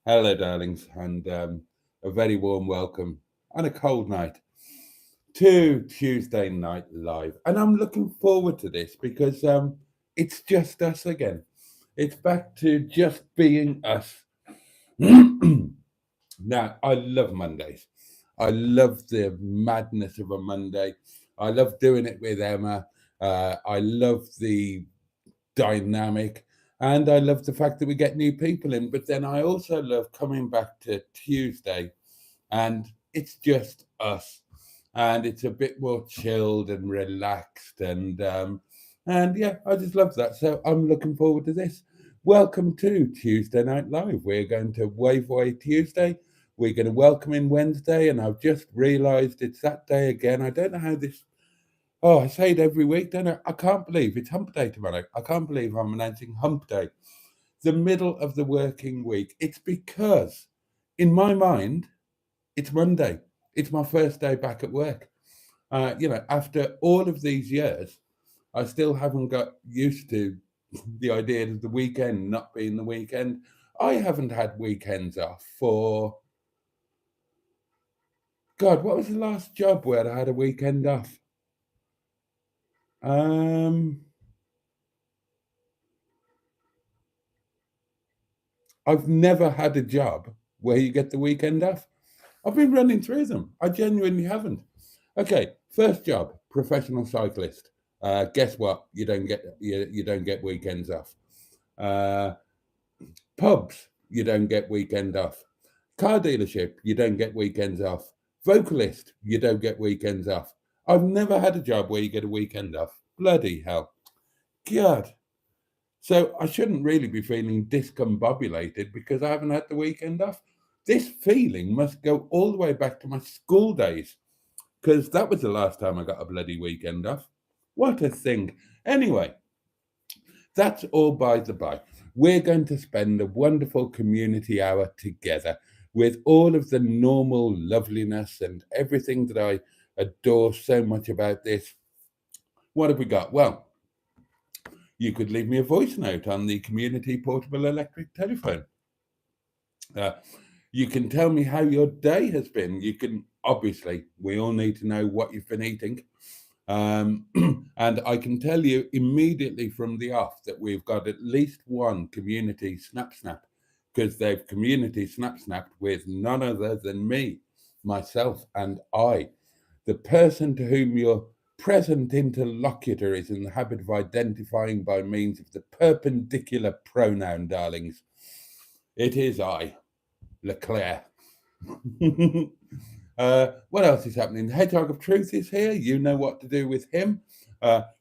Hello, darlings, and a very warm welcome on a cold night to Tuesday Night Live. And I'm looking forward to this because it's just us again. It's back to just being us. Now, I love Mondays. I love the madness of a Monday. I love doing it with Emma. I love the dynamic. And I love the fact that we get new people in. But then I also love coming back to Tuesday and it's just us. And it's a bit more chilled and relaxed. And yeah, I just love that. So I'm looking forward to this. Welcome to Tuesday Night Live. We're going to wave away Tuesday. We're going to welcome in Wednesday. And I've just realised it's that day again. I don't know how this. Oh, I say it every week, don't I? I can't believe it's hump day tomorrow. I can't believe I'm announcing hump day, the middle of the working week. It's because, in my mind, it's Monday. It's my first day back at work. After all of these years, I still haven't got used to the idea of the weekend not being the weekend. I haven't had weekends off for, God, what was the last job where I had a weekend off? Um, I've never had a job where you get the weekend off. I've been running through them. I genuinely haven't. Okay, first job, professional cyclist. Guess what? You don't get weekends off. Uh, Pubs, you don't get weekend off. Car dealership, you don't get weekends off. Vocalist, you don't get weekends off. I've never had a job where you get a weekend off. Bloody hell. God. So I shouldn't really be feeling discombobulated because I haven't had the weekend off. This feeling must go all the way back to my school days because that was the last time I got a bloody weekend off. What a thing. Anyway, that's all by the by. We're going to spend a wonderful community hour together with all of the normal loveliness and everything that I adore so much about this. What have we got? Well, you could leave me a voice note on the community portable electric telephone. Uh, you can tell me how your day has been. You can, obviously, we all need to know what you've been eating. Um, and I can tell you immediately from the off that we've got at least one community snap because they've community snapped with none other than me, myself, and I. The person to whom your present interlocutor is in the habit of identifying by means of the perpendicular pronoun, darlings. It is I, Leclerc. What else is happening? The Hedgehog of Truth is here. You know what to do with him.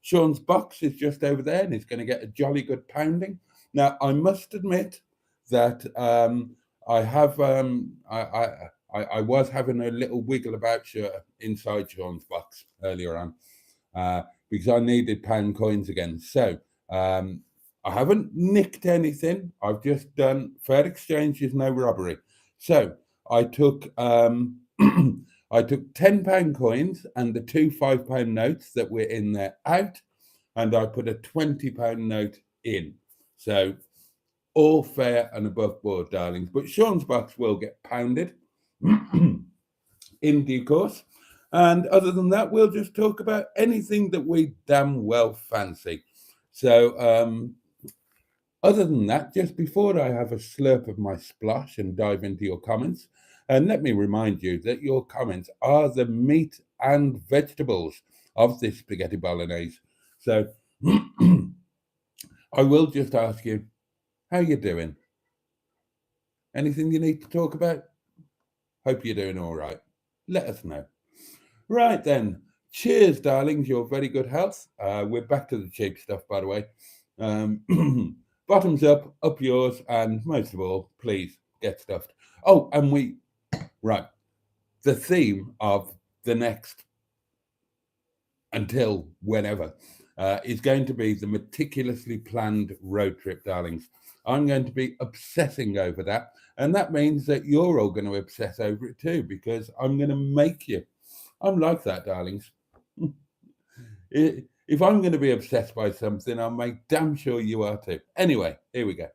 Sean's box is just over there and he's going to get a jolly good pounding. Now, I must admit that I have I was having a little wiggle about inside Sean's box earlier on because I needed pound coins again. So I haven't nicked anything. I've just done fair exchange is no robbery. So I took I took £10 coins and the two £5 notes that were in there out, and I put a £20 note in. So all fair and above board, darlings. But Sean's box will get pounded in due course. And other than that, we'll just talk about anything that we damn well fancy. So, other than that, just before I have a slurp of my splosh and dive into your comments, and let me remind you that your comments are the meat and vegetables of this spaghetti bolognese. So, I will just ask you, how you doing? Anything you need to talk about? Hope you're doing all right. Let us know. Right then. Cheers, darlings. Your very good health. We're back to the cheap stuff, by the way. Bottoms up yours, and most of all, please get stuffed. Oh, and right. The theme of the next until whenever is going to be the meticulously planned road trip, darlings. I'm going to be obsessing over that. And that means that you're all going to obsess over it too, because I'm going to make you. I'm like that, darlings. If I'm going to be obsessed by something, I'll make damn sure you are too. Anyway, here we go.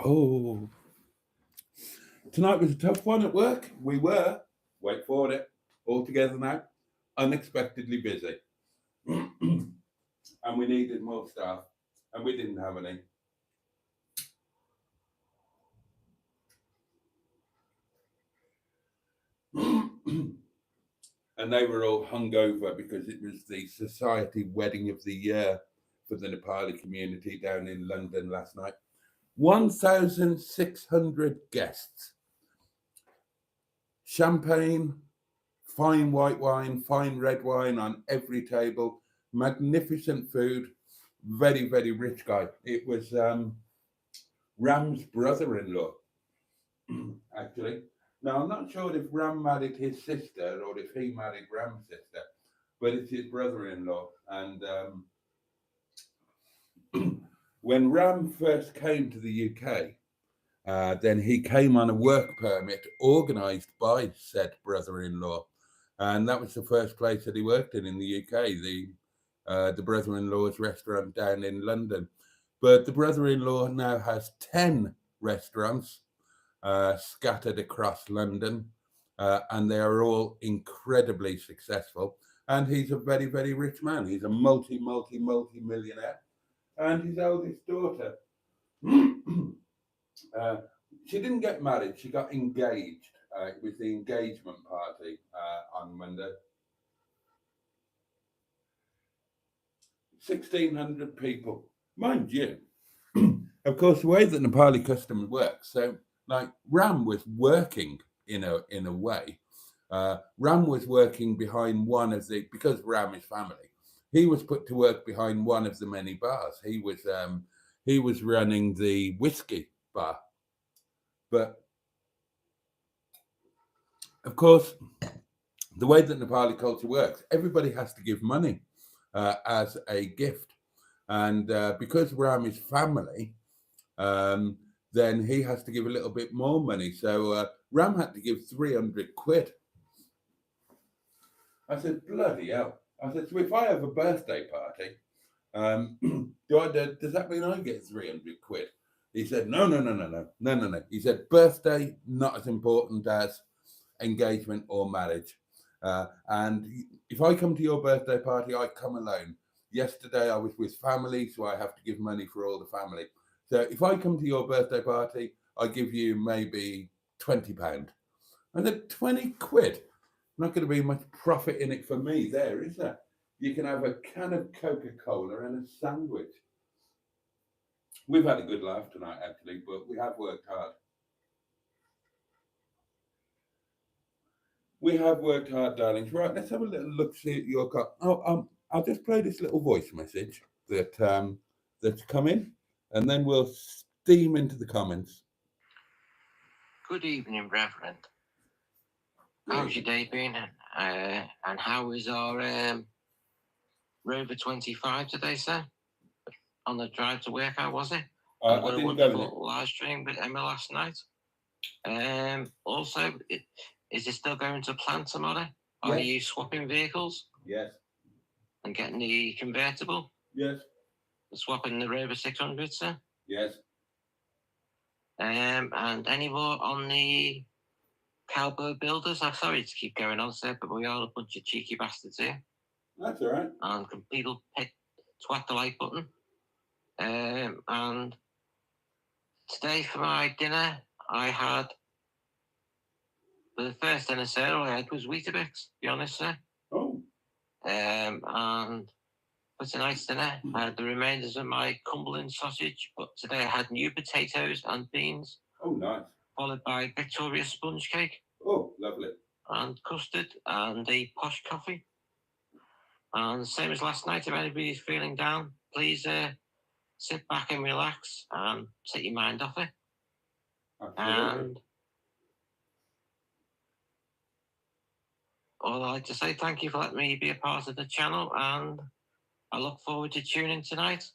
Oh, tonight was a tough one at work. We were, wait for it, all together now, unexpectedly busy. And we needed more staff, and we didn't have any. And they were all hungover because it was the society wedding of the year for the Nepali community down in London last night. 1,600 guests. Champagne, fine white wine, fine red wine on every table, magnificent food, very, very rich guy. It was Ram's brother-in-law, actually. Now, I'm not sure if Ram married his sister or if he married Ram's sister, but it's his brother-in-law. And when Ram first came to the UK, then he came on a work permit organised by said brother-in-law, and that was the first place that he worked in the UK. The brother-in-law's restaurant down in London, but the brother-in-law now has 10 restaurants scattered across London, and they are all incredibly successful. And he's a very, very rich man. He's a multi-millionaire, and his eldest daughter. She didn't get married, she got engaged. It was the engagement party on Monday. 1,600 people. Mind you, of course, the way that Nepali customs works, so like Ram was working in a way. Ram was working behind one of the, because Ram is family, he was put to work behind one of the many bars. He was running the whiskey bar. But of course, the way that Nepali culture works, everybody has to give money as a gift. And because Ram is family, then he has to give a little bit more money. So Ram had to give 300 quid. I said, bloody hell. I said, so if I have a birthday party, does that mean I get 300 quid? He said, no. He said, birthday, not as important as engagement or marriage. And if I come to your birthday party, I come alone. Yesterday I was with family, so I have to give money for all the family. So if I come to your birthday party, I give you maybe £20. I said, 20 quid? Not going to be much profit in it for me there, is there? You can have a can of Coca-Cola and a sandwich. We've had a good laugh tonight, actually, but we have worked hard. We have worked hard, darlings. Right, let's have a little look, see at your car. I'll just play this little voice message that's come in, and then we'll steam into the comments. Good evening, Reverend. How's your day been? And how is our Rover 25 today, sir? On the drive to work, how was it? I didn't go in it. Live stream with Emma last night. Also, is it still going to plan tomorrow? Are you swapping vehicles? Yes. And getting the convertible? Yes. Swapping the Rover 600, sir? Yes. And any more on the cowboy builders? I'm sorry to keep going on, sir, but we are a bunch of cheeky bastards here. That's all right. And people twat the like button. And today for my dinner, I had, for the first dinner, sir, all I had was Weetabix, to be honest, sir. Oh. And for tonight's dinner, I had the remainders of my Cumberland sausage, but today I had new potatoes and beans. Oh, nice. Followed by Victoria sponge cake. Oh, lovely. And custard and a posh coffee. And same as last night, if anybody's feeling down, please sit back and relax and take your mind off it. Absolutely. And all I'd like to say, thank you for letting me be a part of the channel, and I look forward to tuning tonight.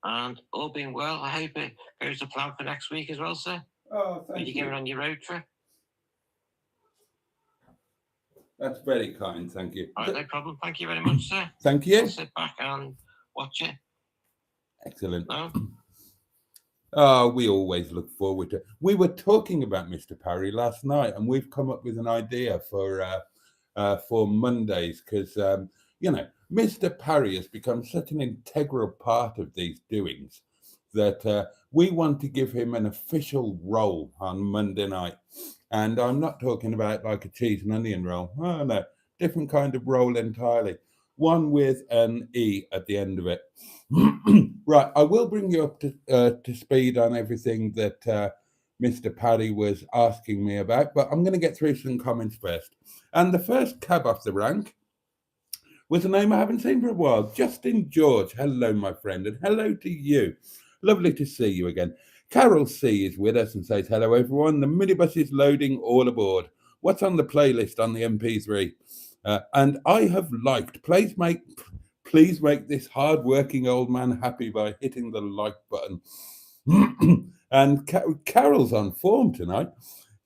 And all being well, I hope it goes to plan for next week as well, sir. Oh, thank you. You're going on your road trip. That's very kind, thank you. All right, no problem. Thank you very much, sir. Thank you. I'll sit back and watch it. Excellent. No? Oh, we always look forward to. We were talking about Mr. Parry last night, and we've come up with an idea for Mondays because Mr. Parry has become such an integral part of these doings that we want to give him an official role on Monday night. And I'm not talking about like a cheese and onion roll. Oh no, different kind of roll entirely. One with an E at the end of it. Right, I will bring you up to speed on everything that Mr. Paddy was asking me about, but I'm going to get through some comments first. And the first cab off the rank was a name I haven't seen for a while, Justin George. Hello, my friend, and hello to you. Lovely to see you again. Carol C is with us and says, hello, everyone. The minibus is loading, all aboard. What's on the playlist on the MP3? And I have liked. Please make this hard-working old man happy by hitting the like button. And Carol's on form tonight.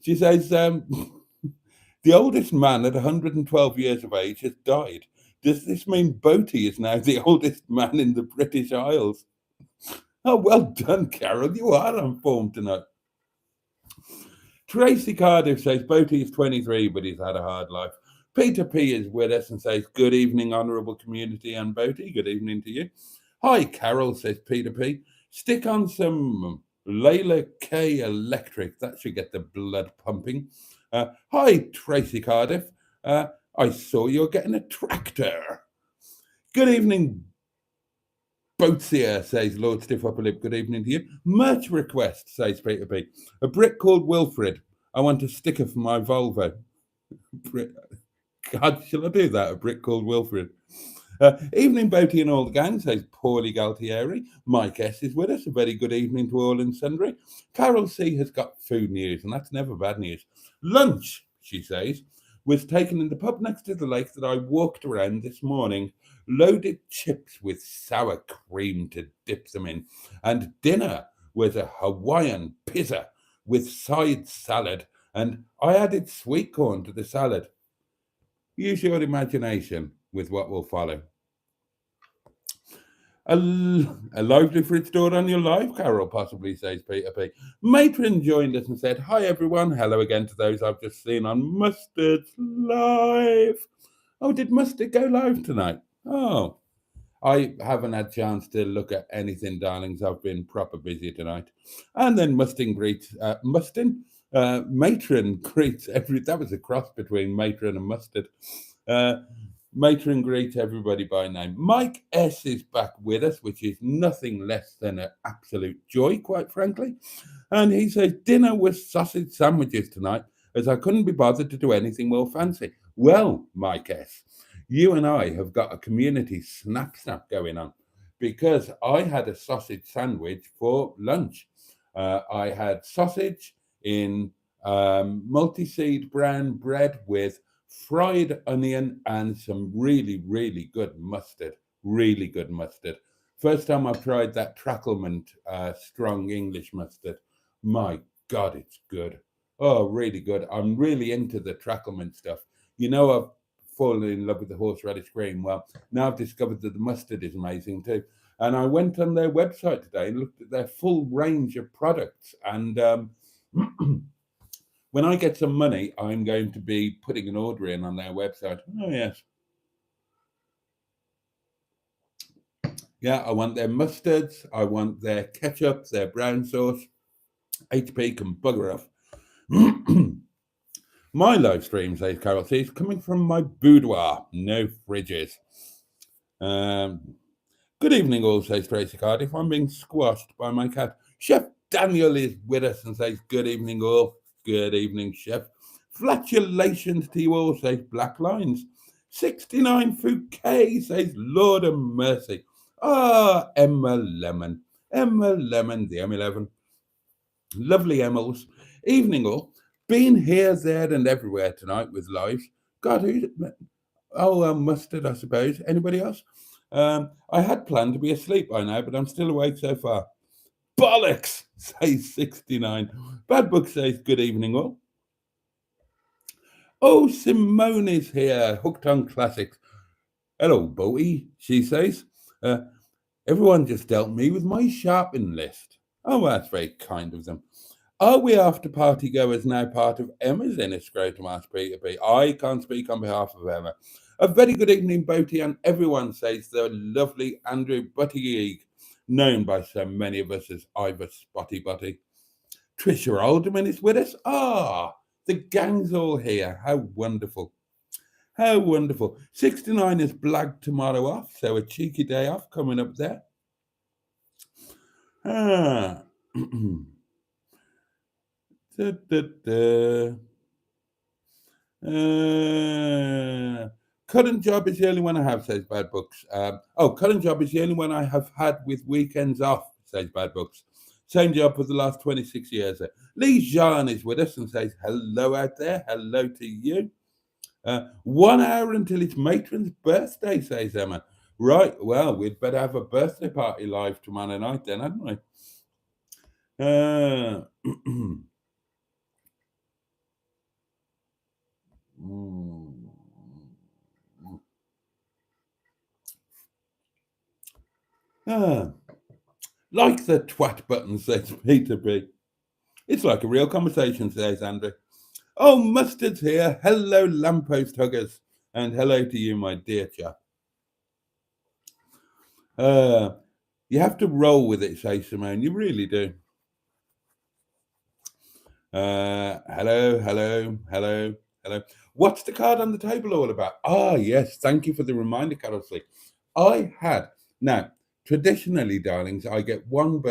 She says, the oldest man at 112 years of age has died. Does this mean Boaty is now the oldest man in the British Isles? Oh, well done, Carol. You are on form tonight. Tracy Cardiff says Boaty is 23, but he's had a hard life. Peter P is with us and says, good evening, honourable community and Boaty. Good evening to you. Hi, Carol, says Peter P. Stick on some Layla K Electric. That should get the blood pumping. Hi, Tracy Cardiff. I saw you're getting a tractor. Good evening, Boatsier, says Lord Stiff Upper Lip. Good evening to you. Merch request, says Peter P. A brick called Wilfred. I want a sticker for my Volvo. God, shall I do that? A brick called Wilfred. Evening, Boaty and all the gang, says Paulie Galtieri. Mike S is with us. A very good evening to all and sundry. Carol C has got food news, and that's never bad news. Lunch, she says, was taken in the pub next to the lake that I walked around this morning. Loaded chips with sour cream to dip them in. And dinner was a Hawaiian pizza with side salad, and I added sweet corn to the salad. Use your imagination with what will follow. A lively fridge door on your live, Carol, possibly, says Peter P. Matron joined us and said, hi, everyone. Hello again to those I've just seen on Mustard's live. Oh, did Mustard go live tonight? Oh, I haven't had a chance to look at anything, darlings. I've been proper busy tonight. And then Matron greets that was a cross between Matron and Mustard. Matron greets everybody by name. Mike S is back with us, which is nothing less than an absolute joy, quite frankly. And he says, dinner was sausage sandwiches tonight, as I couldn't be bothered to do anything more fancy. Well, Mike S, you and I have got a community snap going on, because I had a sausage sandwich for lunch. I had sausage in multi-seed brown bread with fried onion and some really, really good mustard. Really good mustard. First time I've tried that Tracklement strong English mustard. My God, it's good. Oh, really good. I'm really into the Tracklement stuff. You know, I've fallen in love with the horseradish cream. Well, now I've discovered that the mustard is amazing too. And I went on their website today and looked at their full range of products. And when I get some money, I'm going to be putting an order in on their website. Oh, yes. Yeah, I want their mustards. I want their ketchup, their brown sauce. HP can bugger off. My live stream, says Carol C, is coming from my boudoir. No fridges. Good evening, all, says Tracy Cardiff. I'm being squashed by my cat. Chef Daniel is with us and says, good evening, all. Good evening, Chef. Flatulations to you all, says Black Lines. 69 Fouquet, says Lord of Mercy. Ah, Emma Lemon. Emma Lemon, the M11. Lovely Emmels. Evening, all. Been here, there, and everywhere tonight with lives. God, who's... Oh, Mustard, I suppose. Anybody else? I had planned to be asleep by now, but I'm still awake so far. Bollocks, says 69. Bad Book says, good evening, all. Oh, Simone is here, hooked on classics. Hello, Boaty, she says. Everyone just dealt me with my shopping list. Oh, well, that's very kind of them. Are we after party goers now part of Emma's inner scrotum? Asked Peter B. I can't speak on behalf of Emma. A very good evening, Boaty, and everyone, says the lovely Andrew Buttigieg, known by so many of us as Ivor Spotty Butty. Trisha Alderman is with us. Ah, the gang's all here. How wonderful. How wonderful. 69 is blagged tomorrow off, so a cheeky day off coming up there. Ah. Da, da, da. Current job is the only one I have, says Bad Books. Current job is the only one I have had with weekends off, says Bad Books. Same job for the last 26 years. Lee Jean is with us and says, hello out there. Hello to you. 1 hour until it's Matron's birthday, says Emma. Right, well, we'd better have a birthday party live tomorrow night then, hadn't we? Like the twat button, says Peter B. It's like a real conversation, says Andrew. Oh, Mustard's here. Hello, lamppost huggers. And hello to you, my dear chap. You have to roll with it, says Simone. You really do. Hello. What's the card on the table all about? Ah, yes. Thank you for the reminder, Carol C. Now, traditionally, darlings, I get one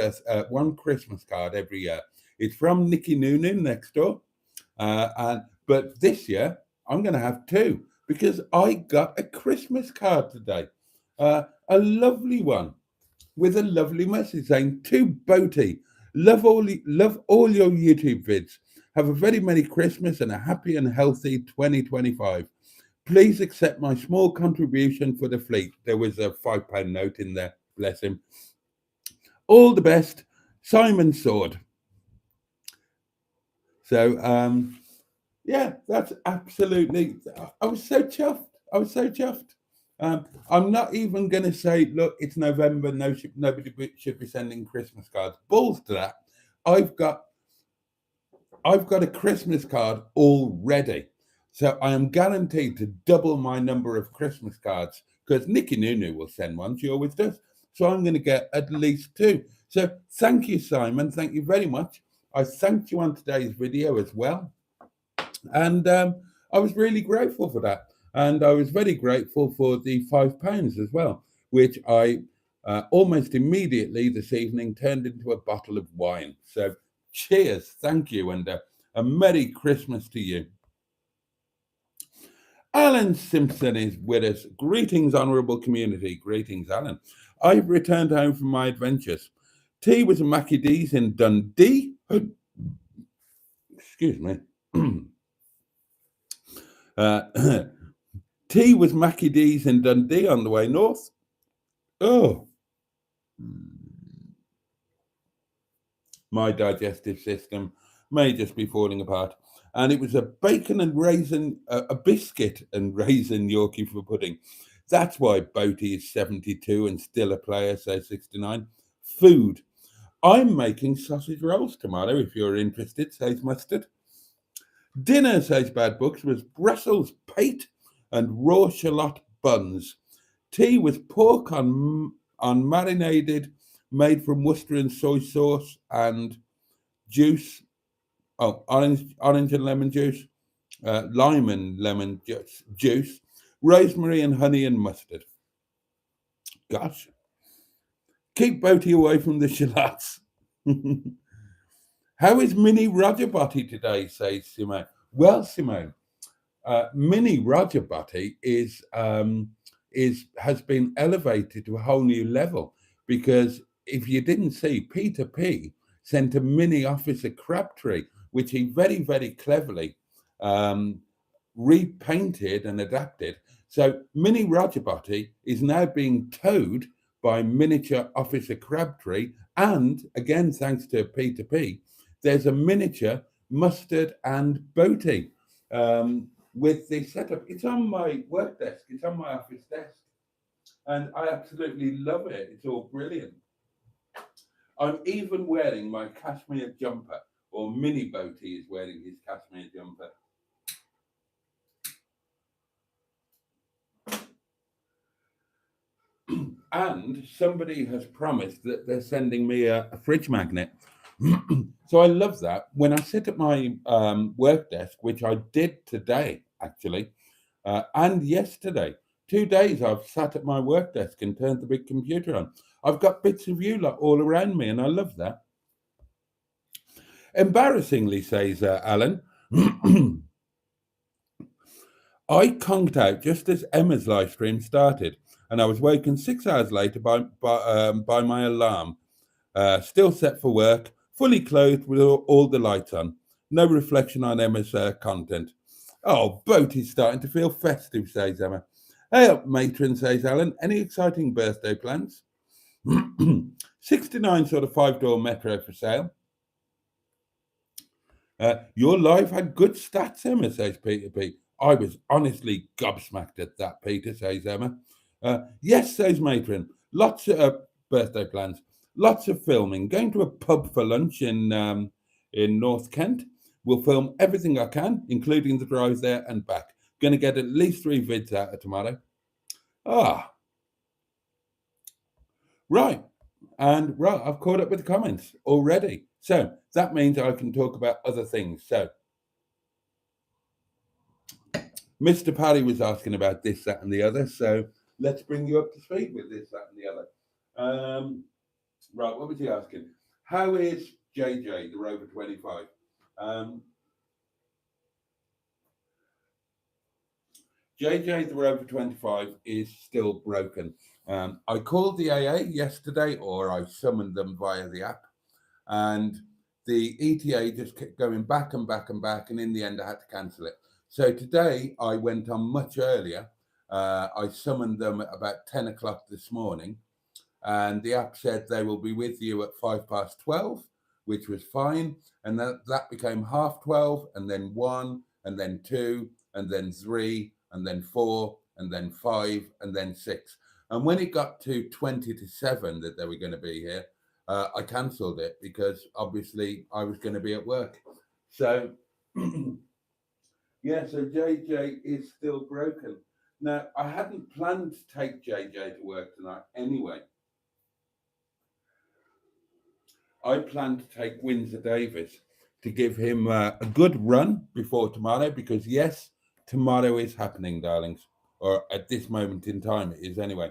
Christmas card every year. It's from Nicky Noonan next door. But this year, I'm going to have two because I got a Christmas card today. A lovely one with a lovely message saying, to Boaty, love all your YouTube vids. Have a very Merry Christmas and a happy and healthy 2025. Please accept my small contribution for the fleet. There was a £5 note in there, bless him. All the best, Simon Sword. So, yeah, that's absolutely. I was so chuffed. I'm not even going to say, look, it's November. Nobody should be sending Christmas cards. Balls to that. I've got a Christmas card already, so I am guaranteed to double my number of Christmas cards because Nicky Nunu will send one. She always does. So I'm going to get at least two. So thank you, Simon. Thank you very much. I thanked you on today's video as well. And I was really grateful for that. And I was very grateful for the £5 as well, which I almost immediately this evening turned into a bottle of wine. So cheers, thank you, and a Merry Christmas to you. Alan Simpson is with us. Greetings, honourable community. Greetings, Alan. I've returned home from my adventures. Tea was a Mackie D's in Dundee. Excuse me. Tea was Mackie D's in Dundee on the way north. Oh, my digestive system may just be falling apart. And it was a bacon and raisin, a biscuit and raisin Yorkie for pudding. That's why Boaty is 72 and still a player, says 69. Food. I'm making sausage rolls tomorrow, if you're interested, says Mustard. Dinner, says Bad Books, was Brussels pate and raw shallot buns. Tea was pork on marinated, made from Worcester and soy sauce and juice. Oh, orange and lemon juice, lime and lemon juice, rosemary and honey and mustard. Gosh. Keep Boaty away from the shallots. How is Mini Roger Botty today, says Simone. Well, Simone, Mini Roger Botty has been elevated to a whole new level because if you didn't see, Peter P sent a mini Officer Crabtree, which he very, very cleverly repainted and adapted. So Mini Roger Botty is now being towed by miniature Officer Crabtree, and again, thanks to Peter P, there's a miniature Mustard and Boaty with the setup. It's on my work desk. It's on my office desk. And I absolutely love it. It's all brilliant. I'm even wearing my cashmere jumper, or Mini Boaty is wearing his cashmere jumper. And somebody has promised that they're sending me a fridge magnet. So I love that. When I sit at my work desk, which I did today, actually, and yesterday, 2 days I've sat at my work desk and turned the big computer on. I've got bits of you lot all around me, and I love that. Embarrassingly, says Alan, I conked out just as Emma's live stream started, and I was woken 6 hours later by my alarm. Still set for work, fully clothed with all the lights on. No reflection on Emma's content. Oh, Boaty's starting to feel festive, says Emma. Hey up, matron, says Alan. Any exciting birthday plans? 69 sort of 5-door Metro for sale. Your live had good stats, Emma, says Peter P. I was honestly gobsmacked at that, Peter, says Emma. Yes, says Matron. Lots of birthday plans. Lots of filming. Going to a pub for lunch in North Kent. We'll film everything I can, including the drive there and back. Going to get at least 3 vids out of tomorrow. Right. And right, I've caught up with the comments already. So that means I can talk about other things. So Mr. Parry was asking about this, that, and the other. So let's bring you up to speed with this, that, and the other. Right, what was he asking? How is JJ, the Rover 25? JJ, the Rover 25, is still broken. I called the AA yesterday, or I summoned them via the app, and the ETA just kept going back and back and back, and in the end I had to cancel it. So today I went on much earlier. I summoned them at about 10 o'clock this morning, and the app said they will be with you at 12:05, which was fine. And that became 12:30, and then 1, and then 2, and then 3, and then 4, and then 5, and then 6. And when it got to 20 to 7 that they were going to be here, I cancelled it because obviously I was going to be at work. So, yeah, so JJ is still broken. Now, I hadn't planned to take JJ to work tonight anyway. I planned to take Windsor Davis to give him a good run before tomorrow because, yes, tomorrow is happening, darlings, or at this moment in time it is anyway.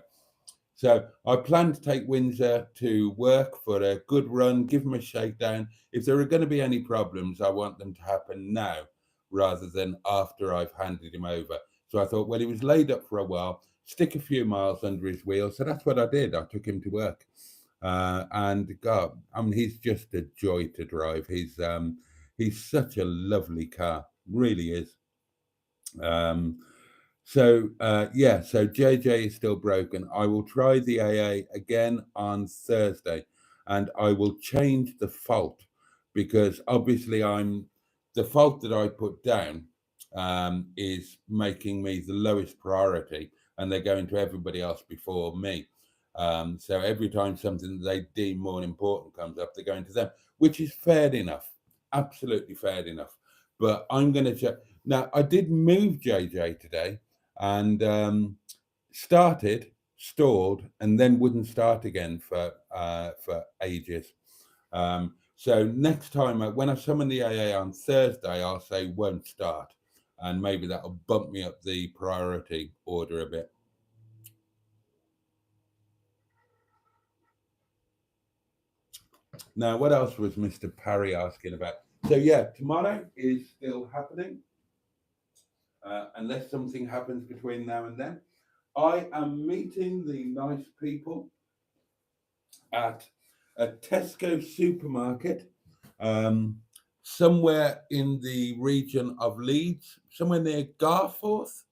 So I plan to take Windsor to work for a good run, give him a shakedown. If there are going to be any problems, I want them to happen now rather than after I've handed him over. So I thought, well, he was laid up for a while, stick a few miles under his wheel. So that's what I did. I took him to work. And God, I mean, he's just a joy to drive. He's such a lovely car, really is. So JJ is still broken. I will try the AA again on Thursday, and I will change the fault because obviously the fault that I put down is making me the lowest priority, and they're going to everybody else before me. So every time something that they deem more important comes up, they're going to them, which is fair enough, absolutely fair enough. But I'm going to check. Now, I did move JJ today and started, stalled, and then wouldn't start again for ages. So next time, when I summon the AA on Thursday, I'll say won't start, and maybe that'll bump me up the priority order a bit. Now, what else was Mr. Parry asking about? So yeah, tomorrow is still happening, unless something happens between now and then. I am meeting the nice people at a Tesco supermarket somewhere in the region of Leeds, somewhere near Garforth,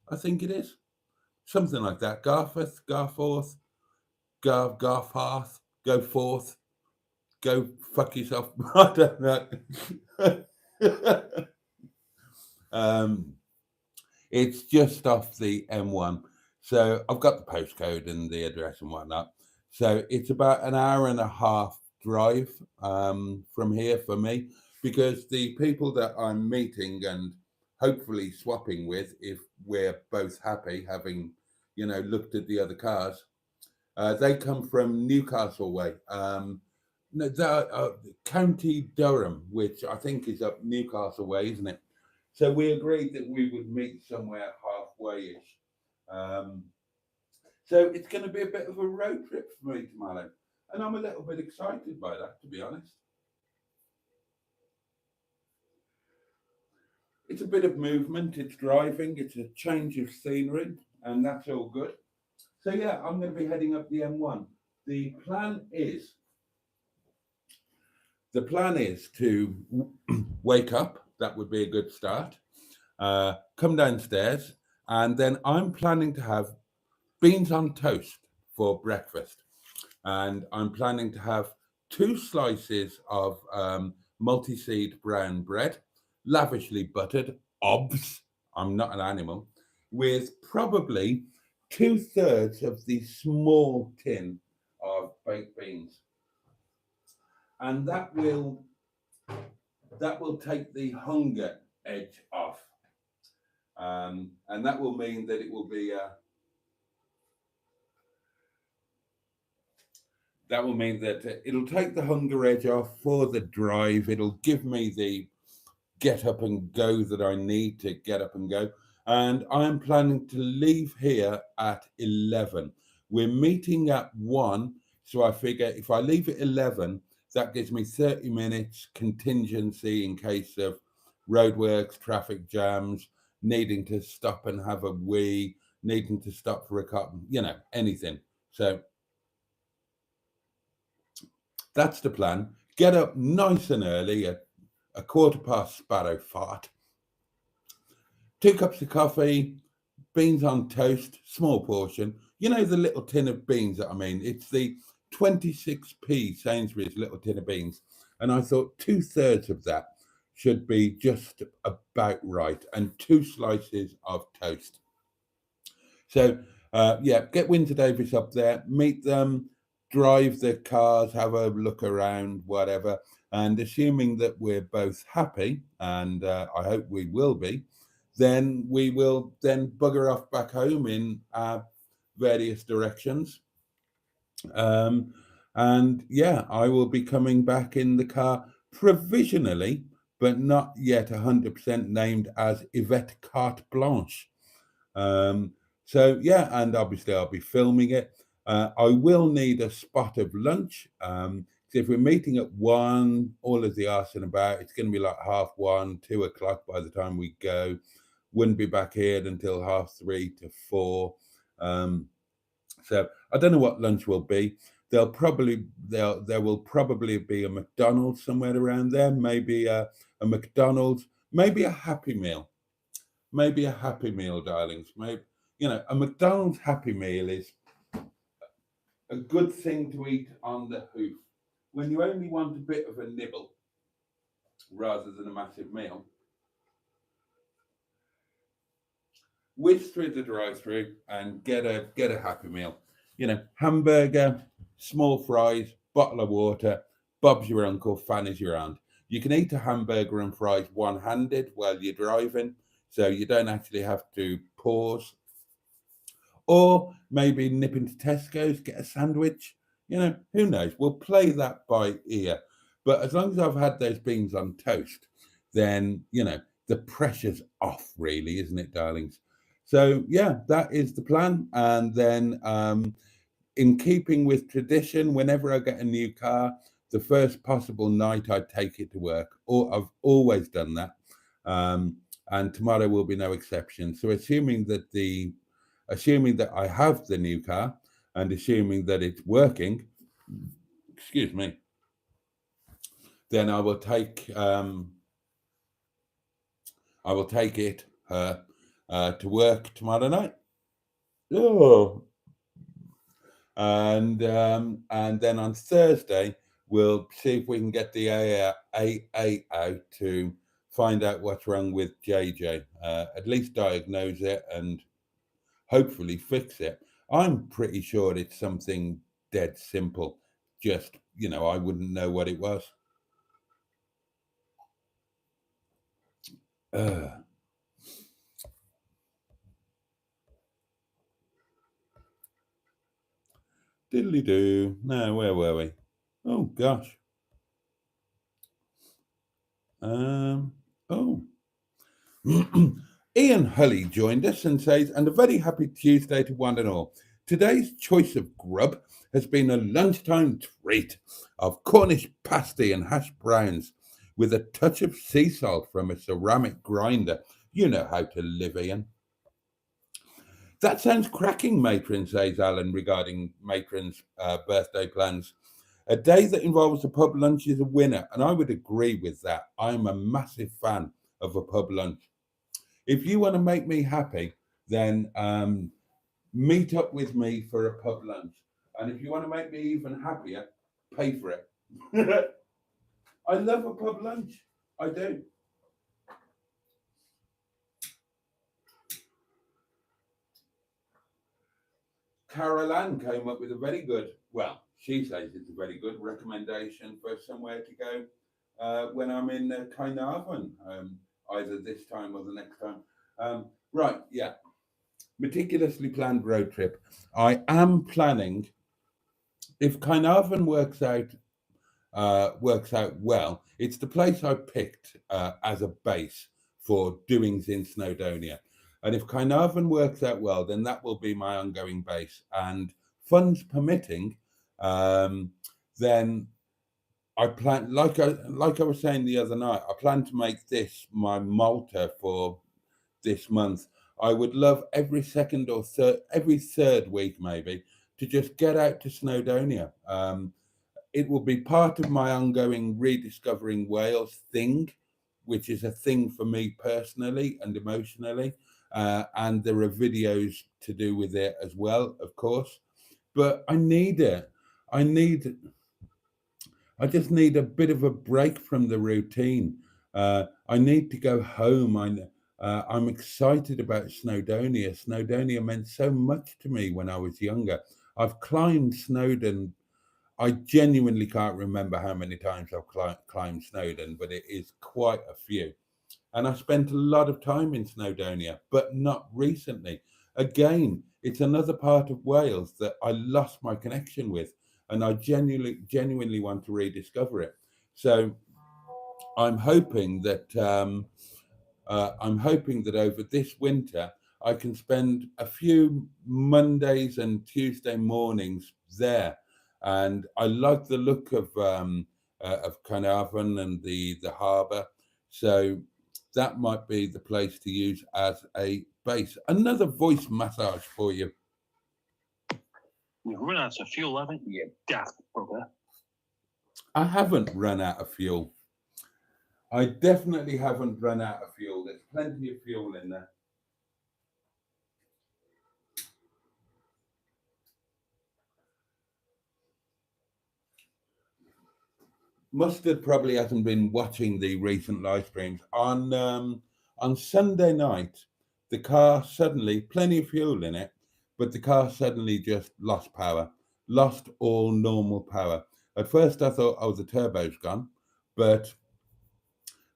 I think it is. Something like that. Garforth, Garforth, Garforth, go forth, go fuck yourself. I don't know. It's just off the M1. So I've got the postcode and the address and whatnot. So it's about an hour and a half drive from here for me, because the people that I'm meeting and hopefully swapping with, if we're both happy, having looked at the other cars, they come from Newcastle way. No, County Durham, which I think is up Newcastle way, isn't it? So we agreed that we would meet somewhere halfway-ish. Um, so it's going to be a bit of a road trip for me tomorrow, and I'm a little bit excited by that, to be honest. It's a bit of movement, it's driving, it's a change of scenery, and that's all good. So yeah, I'm going to be heading up the M1. The plan is to wake up. That would be a good start. Come downstairs, and then I'm planning to have beans on toast for breakfast, and I'm planning to have 2 slices of multi-seed brown bread, lavishly buttered, obs, I'm not an animal, with probably 2/3 of the small tin of baked beans, and that will take the hunger edge off, and that will mean that it will be that will mean that it'll take the hunger edge off for the drive. It'll give me the get up and go that I need to get up and go. And I'm planning to leave here at 11. We're meeting at 1. So I figure if I leave at 11, that gives me 30 minutes contingency in case of roadworks, traffic jams, needing to stop and have a wee, needing to stop for a cup, anything. So that's the plan. Get up nice and early at 1/4 sparrow fart. 2 cups of coffee, beans on toast, small portion. You know the little tin of beans that I mean? It's the 26p Sainsbury's little tin of beans. And I thought 2/3 of that should be just about right, and 2 slices of toast. So, yeah, get Winter Davis up there, meet them, drive the cars, have a look around, whatever. And assuming that we're both happy, and I hope we will be, then we will then bugger off back home in various directions. And yeah, I will be coming back in the car provisionally, but not yet 100% named as Yvette Carte Blanche. So yeah, and obviously I'll be filming it. I will need a spot of lunch. So if we're meeting at 1, all of the arse and about, it's going to be like 1:30, 2 o'clock by the time we go. Wouldn't be back here until 3:30 to 4. So I don't know what lunch will be. There will probably be a McDonald's somewhere around there. Maybe a McDonald's, maybe a Happy Meal. Maybe a Happy Meal, darlings. Maybe a McDonald's Happy Meal is a good thing to eat on the hoof when you only want a bit of a nibble rather than a massive meal. Whiz through the drive-through and get a Happy Meal. Hamburger, small fries, bottle of water. Bob's your uncle, Fanny's your aunt. You can eat a hamburger and fries one-handed while you're driving, so you don't actually have to pause. Or maybe nip into Tesco's, get a sandwich. Who knows? We'll play that by ear. But as long as I've had those beans on toast, then, the pressure's off, really, isn't it, darlings? So, yeah, that is the plan. And then, in keeping with tradition, whenever I get a new car, the first possible night I take it to work. Or I've always done that. And tomorrow will be no exception. So assuming that I have the new car and assuming that it's working, excuse me, then I will take it to work tomorrow night. Oh, and then on Thursday we'll see if we can get the AA out to find out what's wrong with JJ. At least diagnose it and hopefully fix it. I'm pretty sure it's something dead simple, just I wouldn't know what it was. Diddly do. No, where were we? Oh gosh. Oh. Ian Hully joined us and says, and a very happy Tuesday to one and all. Today's choice of grub has been a lunchtime treat of Cornish pasty and hash browns with a touch of sea salt from a ceramic grinder. You know how to live, Ian. That sounds cracking, Matron, says Alan, regarding Matron's birthday plans. A day that involves a pub lunch is a winner, and I would agree with that. I'm a massive fan of a pub lunch. If you want to make me happy, then meet up with me for a pub lunch. And if you want to make me even happier, pay for it. I love a pub lunch. I do. Carol Ann came up with a very good, well, she says it's a very good recommendation for somewhere to go when I'm in Carnarvon, either this time or the next time. Right, yeah. Meticulously planned road trip. I am planning, if Carnarvon works out well, it's the place I picked as a base for doings in Snowdonia. And if Carnarvon works out well, then that will be my ongoing base. And funds permitting, then I plan, like I was saying the other night, I plan to make this my Malta for this month. I would love every second or every third week maybe to just get out to Snowdonia. It will be part of my ongoing rediscovering Wales thing, which is a thing for me personally and emotionally. And there are videos to do with it as well, of course. But I need it. I just need a bit of a break from the routine. I need to go home. I'm excited about Snowdonia. Snowdonia meant so much to me when I was younger. I've climbed Snowdon. I genuinely can't remember how many times I've climbed Snowdon, but it is quite a few. And I spent a lot of time in Snowdonia, but not recently. Again, it's another part of Wales that I lost my connection with, and I genuinely want to rediscover it. So I'm hoping that over this winter I can spend a few Mondays and Tuesday mornings there. And I like the look of Carnarvon and the harbour, so that might be the place to use as a base. Another voice massage for you. You've run out of fuel, haven't you, daft bugger? I haven't run out of fuel. I definitely haven't run out of fuel. There's plenty of fuel in there. Mustard probably hasn't been watching the recent live streams. On Sunday night, the car suddenly, plenty of fuel in it, but the car suddenly just lost power, lost all normal power. At first I thought, oh, the turbo's gone, but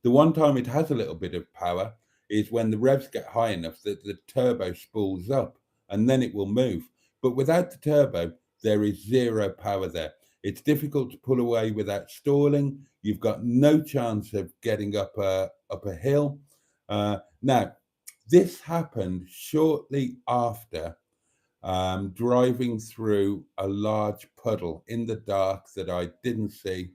the one time it has a little bit of power is when the revs get high enough that the turbo spools up, and then it will move. But without the turbo, there is zero power there. It's difficult to pull away without stalling. You've got no chance of getting up a hill. Now, this happened shortly after driving through a large puddle in the dark that I didn't see.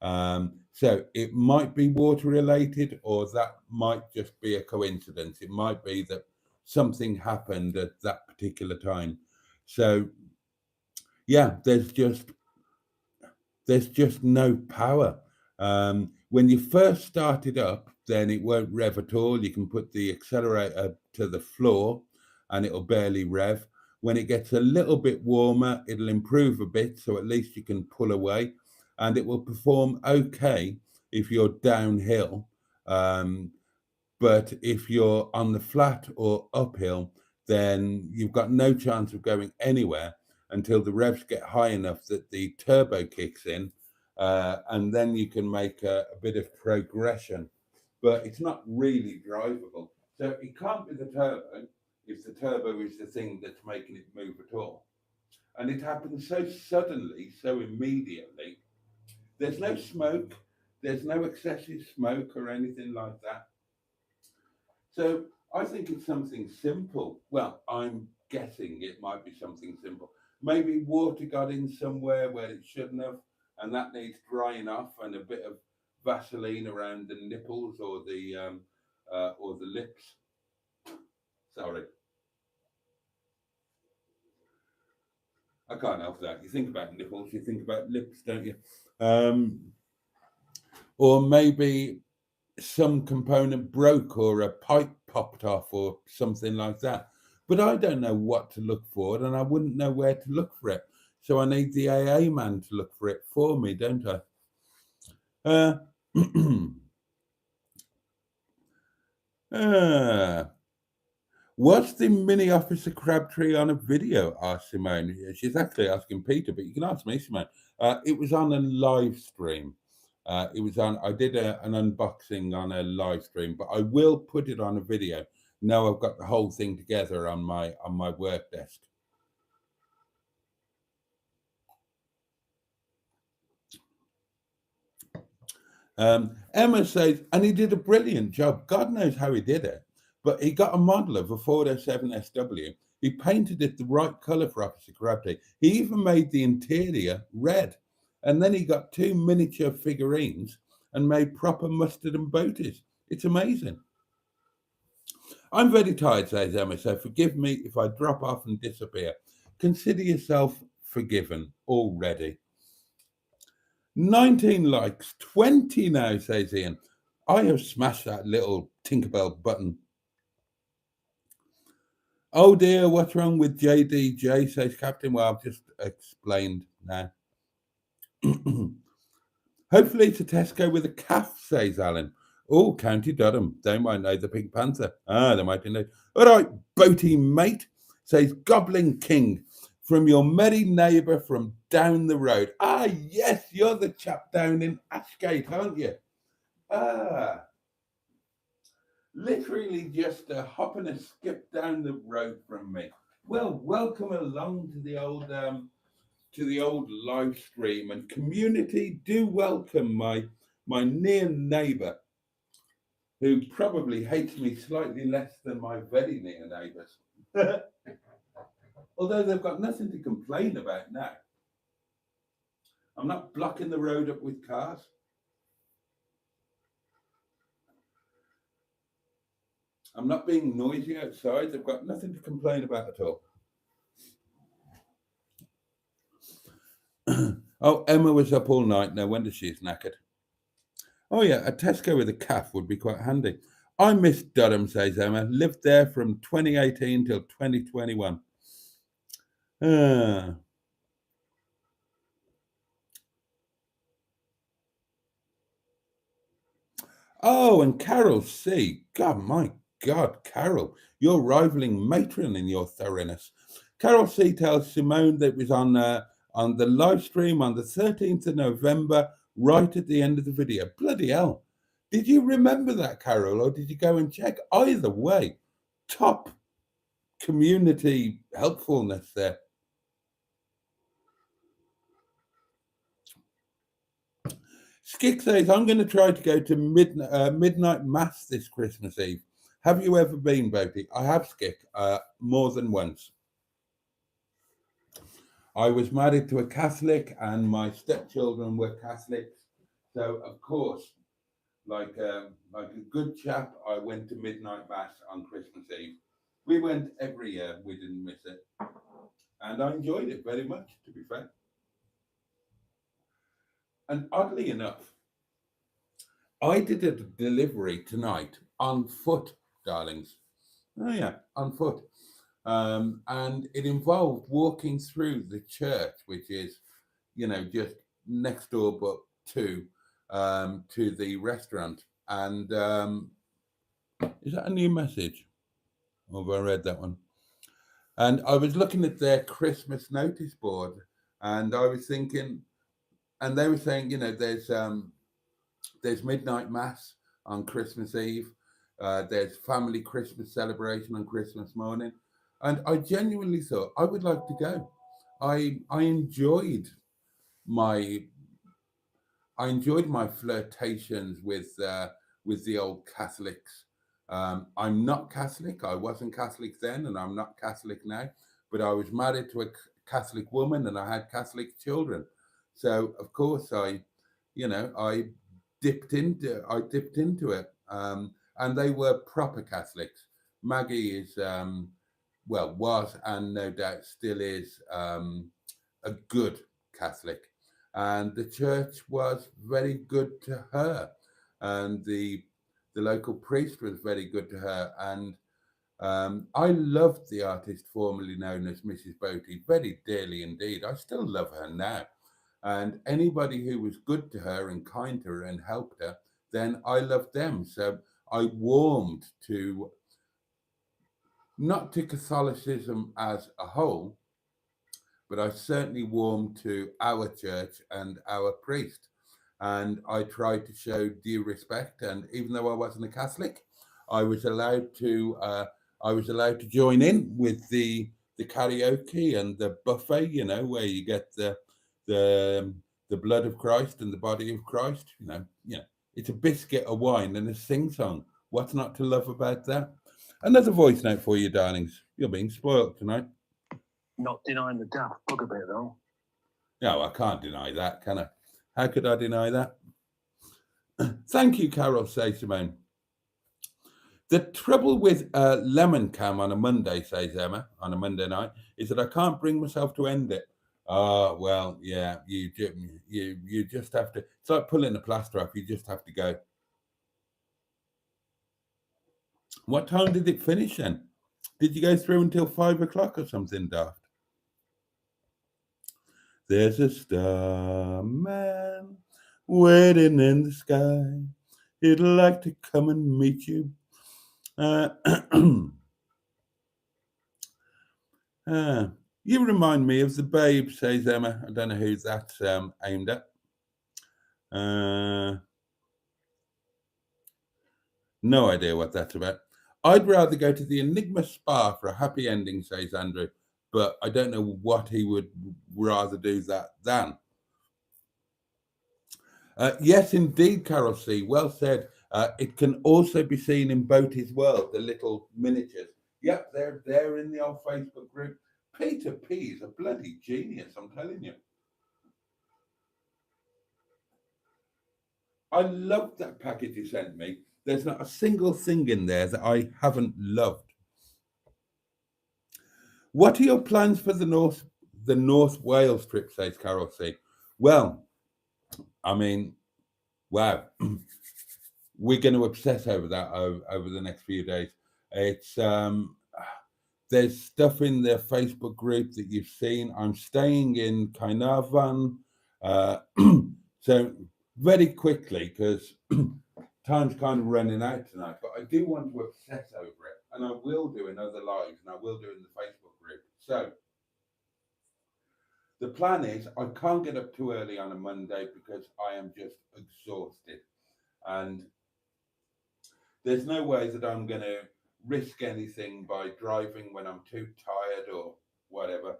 So it might be water related, or that might just be a coincidence. It might be that something happened at that particular time. So yeah, there's just no power. When you first start it up, then it won't rev at all. You can put the accelerator to the floor and it'll barely rev. When it gets a little bit warmer, it'll improve a bit, so at least you can pull away, and it will perform okay if you're downhill. But if you're on the flat or uphill, then you've got no chance of going anywhere. until the revs get high enough that the turbo kicks in, and then you can make a bit of progression. But it's not really drivable. So it can't be the turbo if the turbo is the thing that's making it move at all. And it happens so suddenly, so immediately. There's no smoke, there's no excessive smoke or anything like that. So I think it's something simple. Well, I'm guessing it might be something simple. Maybe water got in somewhere where it shouldn't have, and that needs drying off, and a bit of Vaseline around the nipples or the lips. Sorry, I can't help that. You think about nipples, you think about lips, don't you? Or maybe some component broke or a pipe popped off or something like that. But I don't know what to look for, and I wouldn't know where to look for it. So I need the AA man to look for it for me, don't I? Was the mini Officer Crabtree on a video? Asked Simone. She's actually asking Peter, but you can ask me, Simone. It was on a live stream. It was on. I did an unboxing on a live stream, but I will put it on a video. Now I've got the whole thing together on my work desk. Emma says, and he did a brilliant job. God knows how he did it, but he got a model of a Ford 07 SW. He painted it the right color for Officer Crabtree. He even made the interior red. And then he got 2 miniature figurines and made proper mustard and boaties. It's amazing. I'm very tired, says Emma, so forgive me if I drop off and disappear. Consider yourself forgiven already. 19 likes, 20 now, says Ian. I have smashed that little Tinkerbell button. Oh dear, what's wrong with JDJ, says Captain. Well, I've just explained now. Hopefully it's a Tesco with a calf, says Alan. Oh, County Durham. They might know the Pink Panther. They might know. All right, Boaty mate, says Goblin King, from your merry neighbour from down the road. Yes, you're the chap down in Ashgate, aren't you? Literally just a hop and a skip down the road from me. Well, welcome along to the old live stream, and community, do welcome my near neighbour, who probably hates me slightly less than my very near neighbours. Although they've got nothing to complain about now. I'm not blocking the road up with cars. I'm not being noisy outside. They've got nothing to complain about at all. Oh, Emma was up all night. No wonder she's knackered. Oh yeah, a Tesco with a calf would be quite handy. I miss Durham, says Emma. Lived there from 2018 till 2021. Oh, and Carol C. God, my God, Carol, you're rivaling Matron in your thoroughness. Carol C. tells Simone that it was on the live stream on the 13th of November, right at the end of the video. Bloody hell. Did you remember that, Carol, or did you go and check? Either way, top community helpfulness there. Skick says, I'm going to try to go to midnight mass this Christmas Eve. Have you ever been, Boaty? I have, Skick, more than once. I was married to a Catholic and my stepchildren were Catholics. So, of course, like a good chap, I went to midnight mass on Christmas Eve. We went every year. We didn't miss it. And I enjoyed it very much, to be fair. And oddly enough, I did a delivery tonight on foot, darlings. Oh yeah, on foot. And it involved walking through the church, which is, just next door but to the restaurant. And is that a new message? Or have I read that one? And I was looking at their Christmas notice board, and I was thinking, and they were saying, there's midnight mass on Christmas Eve. There's family Christmas celebration on Christmas morning, and I genuinely thought I would like to go. I enjoyed my flirtations with the old Catholics. I'm not Catholic. I wasn't Catholic then, and I'm not Catholic now. But I was married to a Catholic woman, and I had Catholic children. So of course I dipped into it, and they were proper Catholics. Maggie is was and no doubt still is a good Catholic, and the church was very good to her, and the local priest was very good to her, and I loved the artist formerly known as Mrs. Boaty very dearly indeed. I still love her now, and anybody who was good to her and kind to her and helped her, then I loved them. So I warmed to, not to Catholicism as a whole, but I certainly warmed to our church and our priest. And I tried to show due respect. And even though I wasn't a Catholic, I was allowed to join in with the karaoke and the buffet. Where you get the the blood of Christ and the body of Christ. It's a biscuit, a wine, and a sing song. What's not to love about that? Another voice note for you, darlings. You're being spoiled tonight. Not denying the Daft Punk a bit, though. No, I can't deny that, can I? How could I deny that? Thank you, Carol, says Simone. The trouble with Lemon Cam on a Monday, says Emma, on a Monday night, is that I can't bring myself to end it. Well, yeah, you just have to. It's like pulling a plaster off. You just have to go. What time did it finish then? Did you go through until 5 o'clock or something, Daft? There's a starman waiting in the sky. He'd like to come and meet you. You remind me of the Babe, says Emma. I don't know who that's aimed at. No idea what that's about. I'd rather go to the Enigma Spa for a happy ending, says Andrew, but I don't know what he would rather do that than. Yes, indeed, Carol C. Well said. It can also be seen in Boaty's World, the little miniatures. Yep, they're there in the old Facebook group. Peter P is a bloody genius, I'm telling you. I love that package you sent me. There's not a single thing in there that I haven't loved. What are your plans for the North Wales trip, says Carol C. Well, I mean, wow. We're going to obsess over that over the next few days. It's there's stuff in the Facebook group that you've seen. I'm staying in Caernarfon. So very quickly, because time's kind of running out tonight, but I do want to obsess over it, and I will do in other lives, and I will do in the Facebook group. So the plan is I can't get up too early on a Monday because I am just exhausted, and there's no way that I'm going to risk anything by driving when I'm too tired or whatever.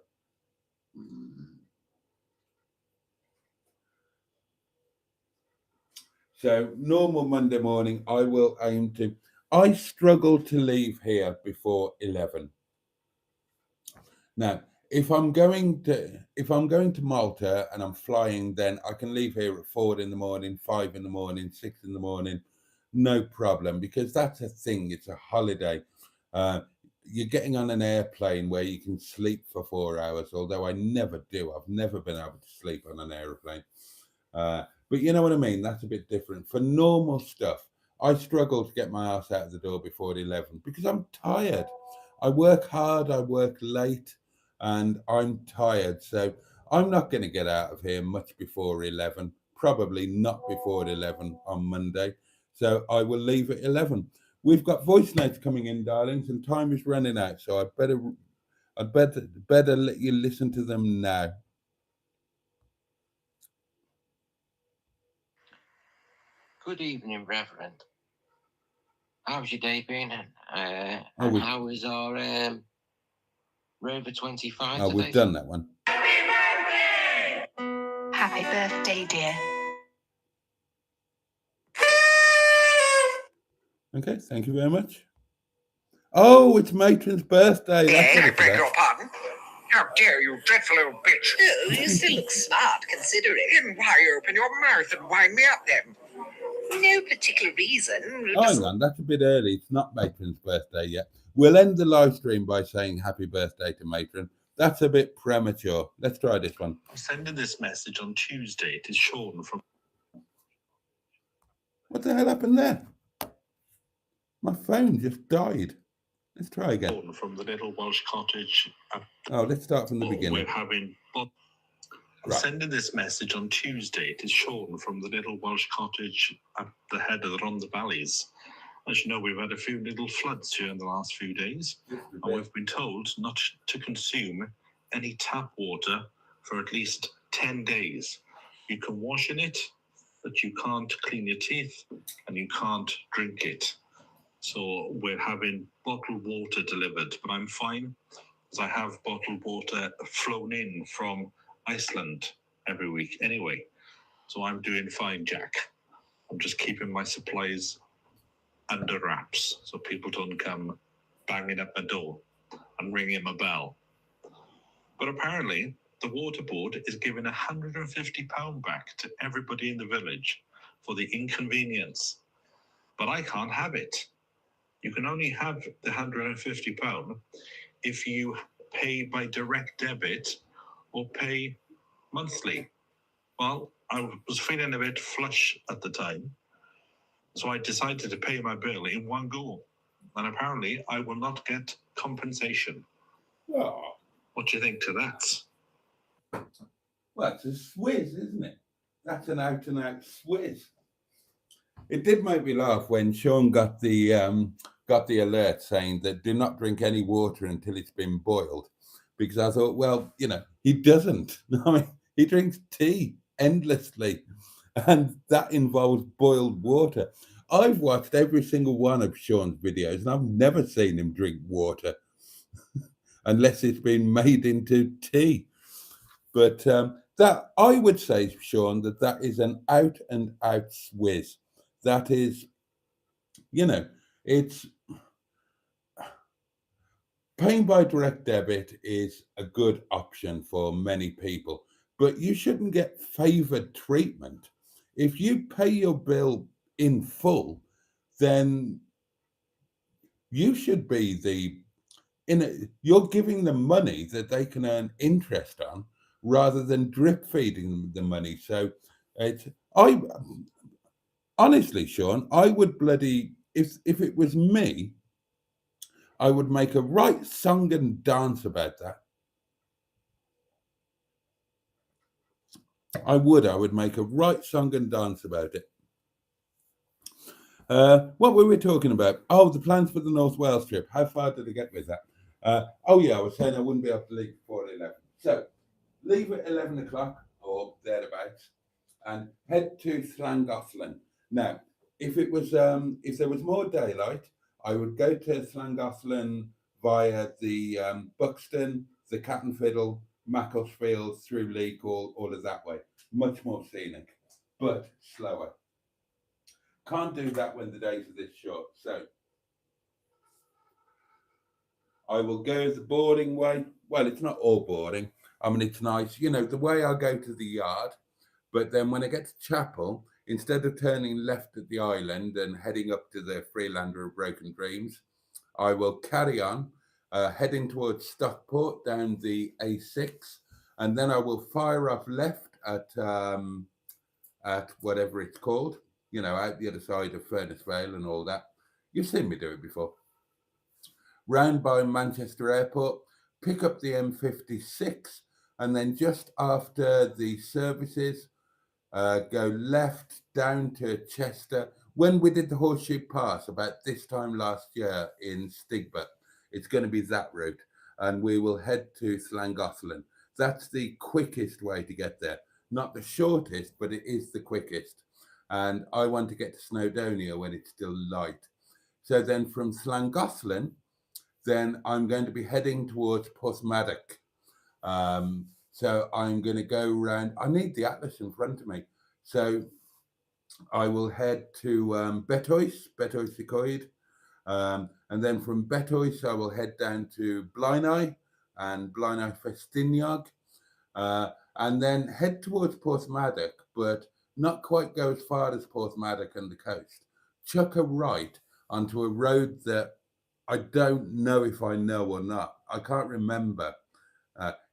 So normal Monday morning, I will aim to. I struggle to leave here before 11. Now, if I'm going to Malta and I'm flying, then I can leave here at 4 in the morning, 5 in the morning, 6 in the morning, no problem, because that's a thing. It's a holiday. You're getting on an airplane where you can sleep for 4 hours, although I never do. I've never been able to sleep on an airplane. But you know what I mean? That's a bit different. For normal stuff, I struggle to get my ass out of the door before 11 because I'm tired. I work hard, I work late, and I'm tired. So I'm not going to get out of here much before 11, probably not before 11 on Monday. So I will leave at 11. We've got voice notes coming in, darlings, and time is running out. So I'd better let you listen to them now. Good evening, Reverend. How's your day been? And we- how was our Rover 25 Oh, today? we've done that one. Happy birthday, dear. Okay, thank you very much. Oh, it's Matron's birthday. That's what I it's beg about. your pardon? How dare you, dreadful little bitch? Oh, you still look smart, considering. Then why open your mouth and wind me up then? No particular reason. Oh, hang on, that's a bit early. It's not Matron's birthday yet. We'll end the live stream by saying happy birthday to Matron. That's a bit premature. Let's try this one. I'm sending this message on Tuesday to Sean from. What the hell happened there? My phone just died. Let's try again. Sean from the little Welsh cottage. Oh, let's start from the beginning. We're having. I'm Right. sending this message on Tuesday to Sean from the little Welsh cottage at the head of the Rhondda Valleys. As you know, we've had a few little floods here in the last few days, and we've been told not to consume any tap water for at least 10 days. You can wash in it, but you can't clean your teeth and you can't drink it. So we're having bottled water delivered, but I'm fine because I have bottled water flown in from Iceland every week anyway. So I'm doing fine, Jack. I'm just keeping my supplies under wraps so people don't come banging up my door and ringing my bell. But apparently, the water board is giving £150 back to everybody in the village for the inconvenience. But I can't have it. You can only have the £150 if you pay by direct debit or pay monthly. Well, I was feeling a bit flush at the time, so I decided to pay my bill in one go. And apparently, I will not get compensation. Oh, What do you think to that? well, it's a swizz, isn't it? That's an out-and-out swizz. It did make me laugh when Sean got the alert saying that do not drink any water until it's been boiled, because I thought, well, he doesn't. I mean, he drinks tea endlessly, and that involves boiled water. I've watched every single one of Sean's videos, and I've never seen him drink water unless it's been made into tea. But that I would say, Sean, that is an out-and-out swizz. That is, it's paying by direct debit is a good option for many people, but you shouldn't get favored treatment. If you pay your bill in full, then you should be you're giving them money that they can earn interest on rather than drip feeding them the money. So honestly, Sean, I would if it was me, I would make a right song and dance about that. I would make a right song and dance about it. What were we talking about? Oh, the plans for the North Wales trip. How far did I get with that? I was saying I wouldn't be able to leave before 11. So leave at 11 o'clock or thereabouts and head to Llangollen. Now, if there was more daylight, I would go to Llangollen via the Buxton, the Cat and Fiddle, Macclesfield, through Leek, all of that way. Much more scenic, but slower. Can't do that when the days are this short. So I will go the boarding way. Well, it's not all boarding. I mean, it's nice. The way I go to the yard, but then when I get to Chapel, instead of turning left at the island and heading up to the Freelander of Broken Dreams, I will carry on, heading towards Stockport down the A6, and then I will fire off left at whatever it's called, out the other side of Furness Vale and all that. You've seen me do it before. Round by Manchester Airport, pick up the M56, and then just after the services, go left down to Chester. When we did the Horseshoe Pass about this time last year in Stigbert, it's going to be that route. and we will head to Llangollen. That's the quickest way to get there. Not the shortest, but it is the quickest. And I want to get to Snowdonia when it's still light. So then from Llangollen, then I'm going to be heading towards Porthmadog. So I'm going to go around. I need the atlas in front of me. So I will head to Betois y Coed. And then from Betois, I will head down to Blaenau and Blaenau Festiniog. And then head towards Porthmadog, but not quite go as far as Porthmadog and the coast. Chuck a right onto a road that I don't know if I know or not. I can't remember.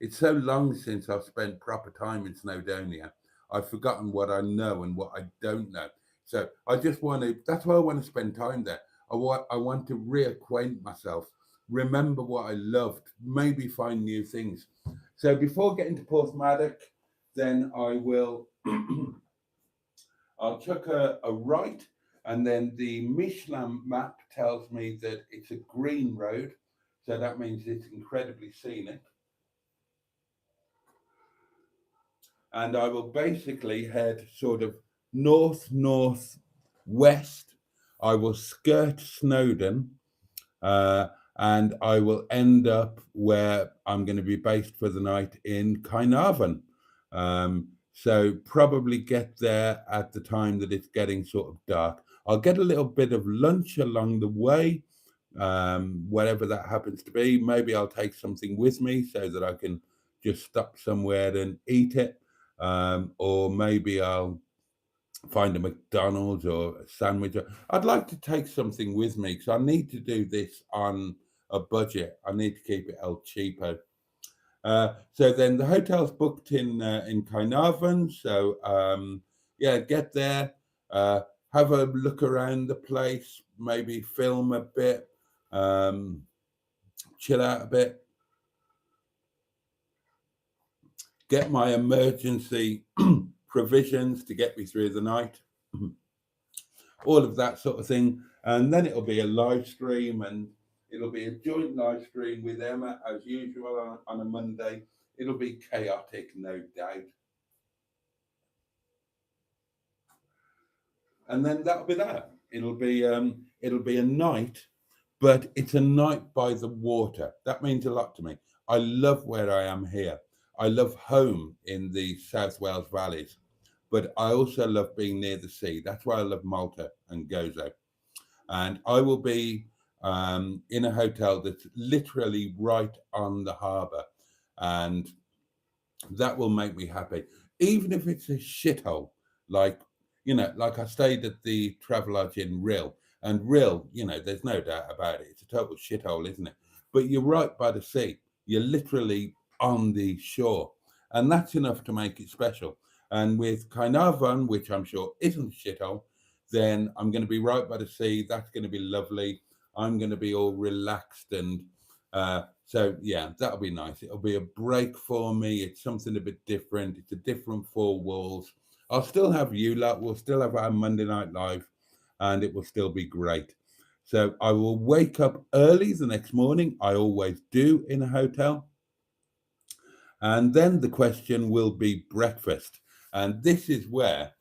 It's so long since I've spent proper time in Snowdonia. I've forgotten what I know and what I don't know. So I just want to, that's why I want to spend time there. I want to reacquaint myself, remember what I loved, maybe find new things. So before getting to Porthmadog, then I will, I'll chuck a right, and then the Michelin map tells me that it's a green road. So that means it's incredibly scenic. And I will basically head sort of north-northwest. I will skirt Snowdon, and I will end up where I'm going to be based for the night in Caernarfon. So probably get there at the time that it's getting sort of dark. I'll get a little bit of lunch along the way, whatever that happens to be. Maybe I'll take something with me so that I can just stop somewhere and eat it. Or maybe I'll find a McDonald's or a sandwich. I'd like to take something with me because I need to do this on a budget. I need to keep it el cheapo. So then the hotel's booked in Caernarfon. So yeah, get there, have a look around the place, maybe film a bit, chill out a bit. Get my emergency provisions to get me through the night, all of that sort of thing. And then it'll be a live stream, and it'll be a joint live stream with Emma as usual on a Monday. It'll be chaotic, no doubt. And then that'll be that. It'll be a night, but it's a night by the water. That means a lot to me. I love where I am here. I love home in the South Wales valleys, but I also love being near the sea. That's why I love Malta and Gozo. And I will be in a hotel that's literally right on the harbour, and that will make me happy. Even if it's a shithole, like, you know, like I stayed at the Travelodge in Rhyl, and Rhyl, you know, there's no doubt about it. It's a total shithole, isn't it? But you're right by the sea. You're literally on the shore, and that's enough to make it special. And with Caernarfon, which I'm sure isn't a shithole, then I'm going to be right by the sea. That's going to be lovely. I'm going to be all relaxed, and so yeah, that'll be nice. It'll be a break for me. It's something a bit different. It's a different four walls. I'll still have you lot. We'll still have our Monday Night Live, and it will still be great. So I will wake up early the next morning. I always do in a hotel. And then the question will be breakfast. And this is where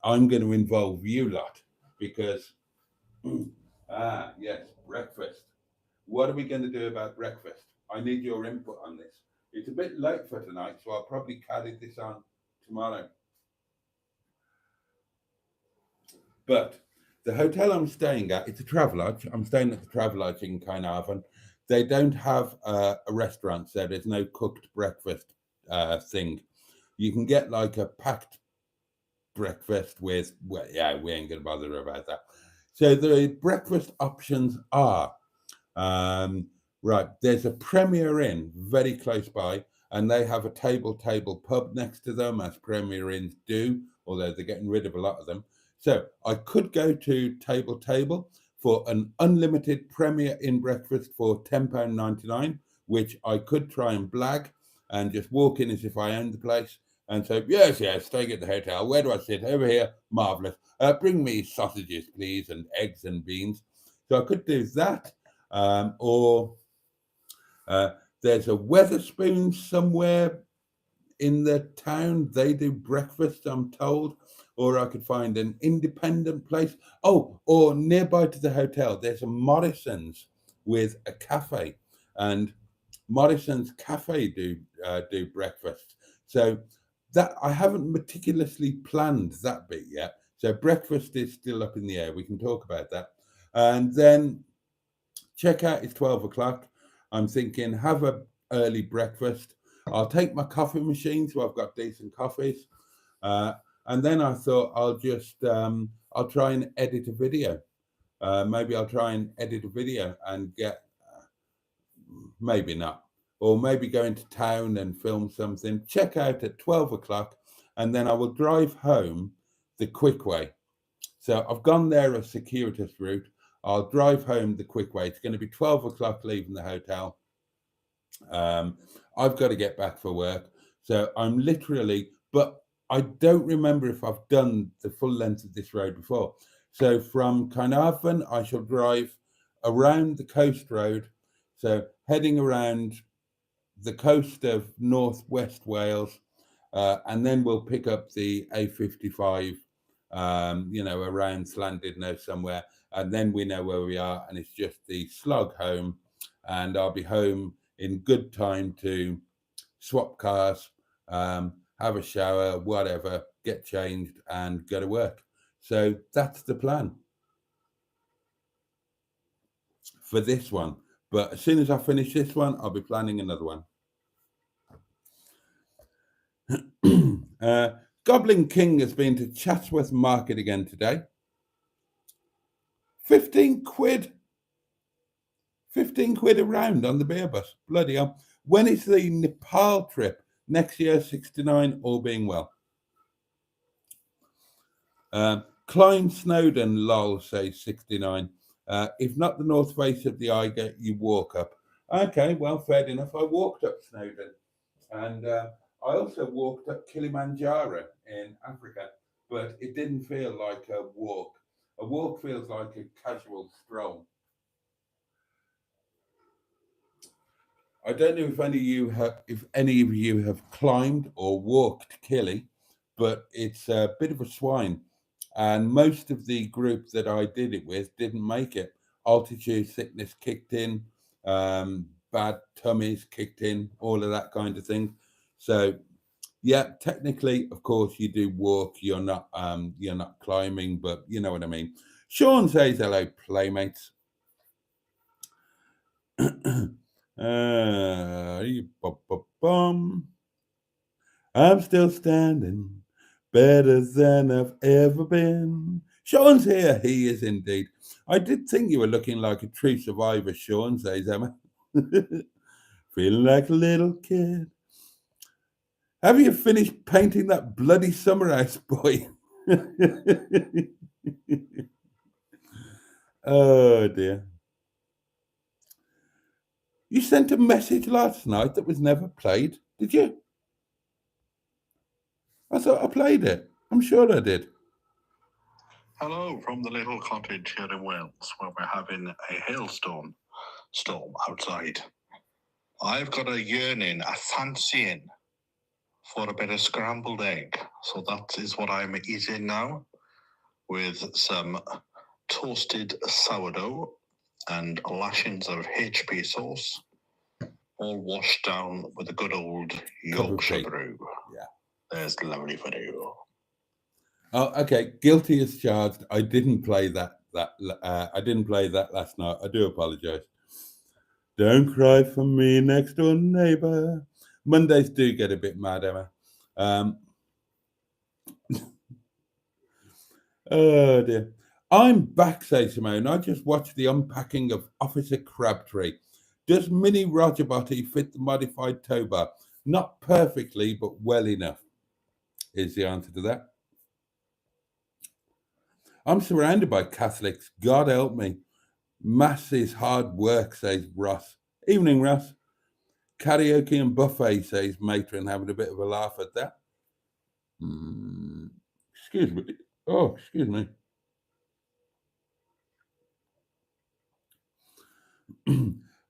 I'm going to involve you lot, because, yes, breakfast. What are we going to do about breakfast? I need your input on this. It's a bit late for tonight, so I'll probably carry this on tomorrow. But the hotel I'm staying at, it's a Travelodge. I'm staying at the Travelodge in Caernarfon. They don't have a restaurant, so there's no cooked breakfast thing. You can get like a packed breakfast with, well, yeah, we ain't going to bother about that. So the breakfast options are, right, there's a Premier Inn very close by, and they have a table pub next to them, as Premier Inns do, although they're getting rid of a lot of them. So I could go to Table for an unlimited Premier Inn breakfast for £10.99, which I could try and blag and just walk in as if I owned the place and say, yes, staying at the hotel. Where do I sit? Over here. Marvellous. Bring me sausages, please, and eggs and beans. So I could do that, or There's a Weatherspoon somewhere in the town. They do breakfast, I'm told. Or I could find an independent place. Oh, or nearby to the hotel, there's a Morrison's with a cafe, and Morrison's Cafe do breakfast. So that I haven't meticulously planned that bit yet. So breakfast is still up in the air. We can talk about that, and then checkout is 12 o'clock. I'm thinking have a early breakfast. I'll take my coffee machine, so I've got decent coffees. And then I thought I'll try and edit a video. Maybe I'll try and edit a video and get, maybe not, or maybe go into town and film something. Check out at 12 o'clock, and then I will drive home the quick way. So I've gone there a circuitous route. I'll drive home the quick way. It's going to be 12 o'clock leaving the hotel. I've got to get back for work. So I'm literally, but I don't remember if I've done the full length of this road before. So from Carnarvon, I shall drive around the coast road. So heading around the coast of northwest Wales, and then we'll pick up the A55, around Llandudno somewhere, and then we know where we are, and it's just the slog home, and I'll be home in good time to swap cars, have a shower, whatever, get changed, and go to work. So that's the plan for this one. But as soon as I finish this one, I'll be planning another one. Goblin King has been to Chatsworth Market again today. 15 quid. 15 quid a round on the beer bus. Bloody hell. When is the Nepal trip? Next year, 69, all being well. Climb Snowdon, lol, says 69. If not the north face of the Eiger, you walk up. Okay, well, fair enough. I walked up Snowdon, and I also walked up Kilimanjaro in Africa, but it didn't feel like a walk. A walk feels like a casual stroll. I don't know if any of you have climbed or walked Kili, but it's a bit of a swine. And most of the group that I did it with didn't make it. Altitude sickness kicked in, bad tummies kicked in, all of that kind of thing. So, yeah, technically, of course, you do walk. You're not climbing, but you know what I mean. Sean says hello, playmates. I'm still standing, better than I've ever been. Sean's here. He is indeed. I did think you were looking like a true survivor, Sean, says Emma. Feeling like a little kid. Have you finished painting that bloody summer house, boy? Oh, dear. You sent a message last night that was never played, did you? I thought I played it. I'm sure I did. Hello from the little cottage here in Wales, where we're having a hailstorm storm outside. I've got a yearning, a fancying for a bit of scrambled egg. So that is what I'm eating now, with some toasted sourdough and lashings of HP sauce, all washed down with a good old Yorkshire brew. Yeah. There's lovely for you. Oh, okay. Guilty as charged. I didn't play that. I didn't play that last night. I do apologise. Don't cry for me, next door neighbour. Mondays do get a bit mad, Emma. Oh dear. I'm back, says Simone. I just watched the unpacking of Officer Crabtree. Does Mini Roger Boaty fit the modified tow bar? Not perfectly, but well enough, is the answer to that. I'm surrounded by Catholics. God help me. Mass is hard work, says Ross. Evening, Ross. Karaoke and buffet, says Matron, having a bit of a laugh at that. Excuse me. Oh, excuse me.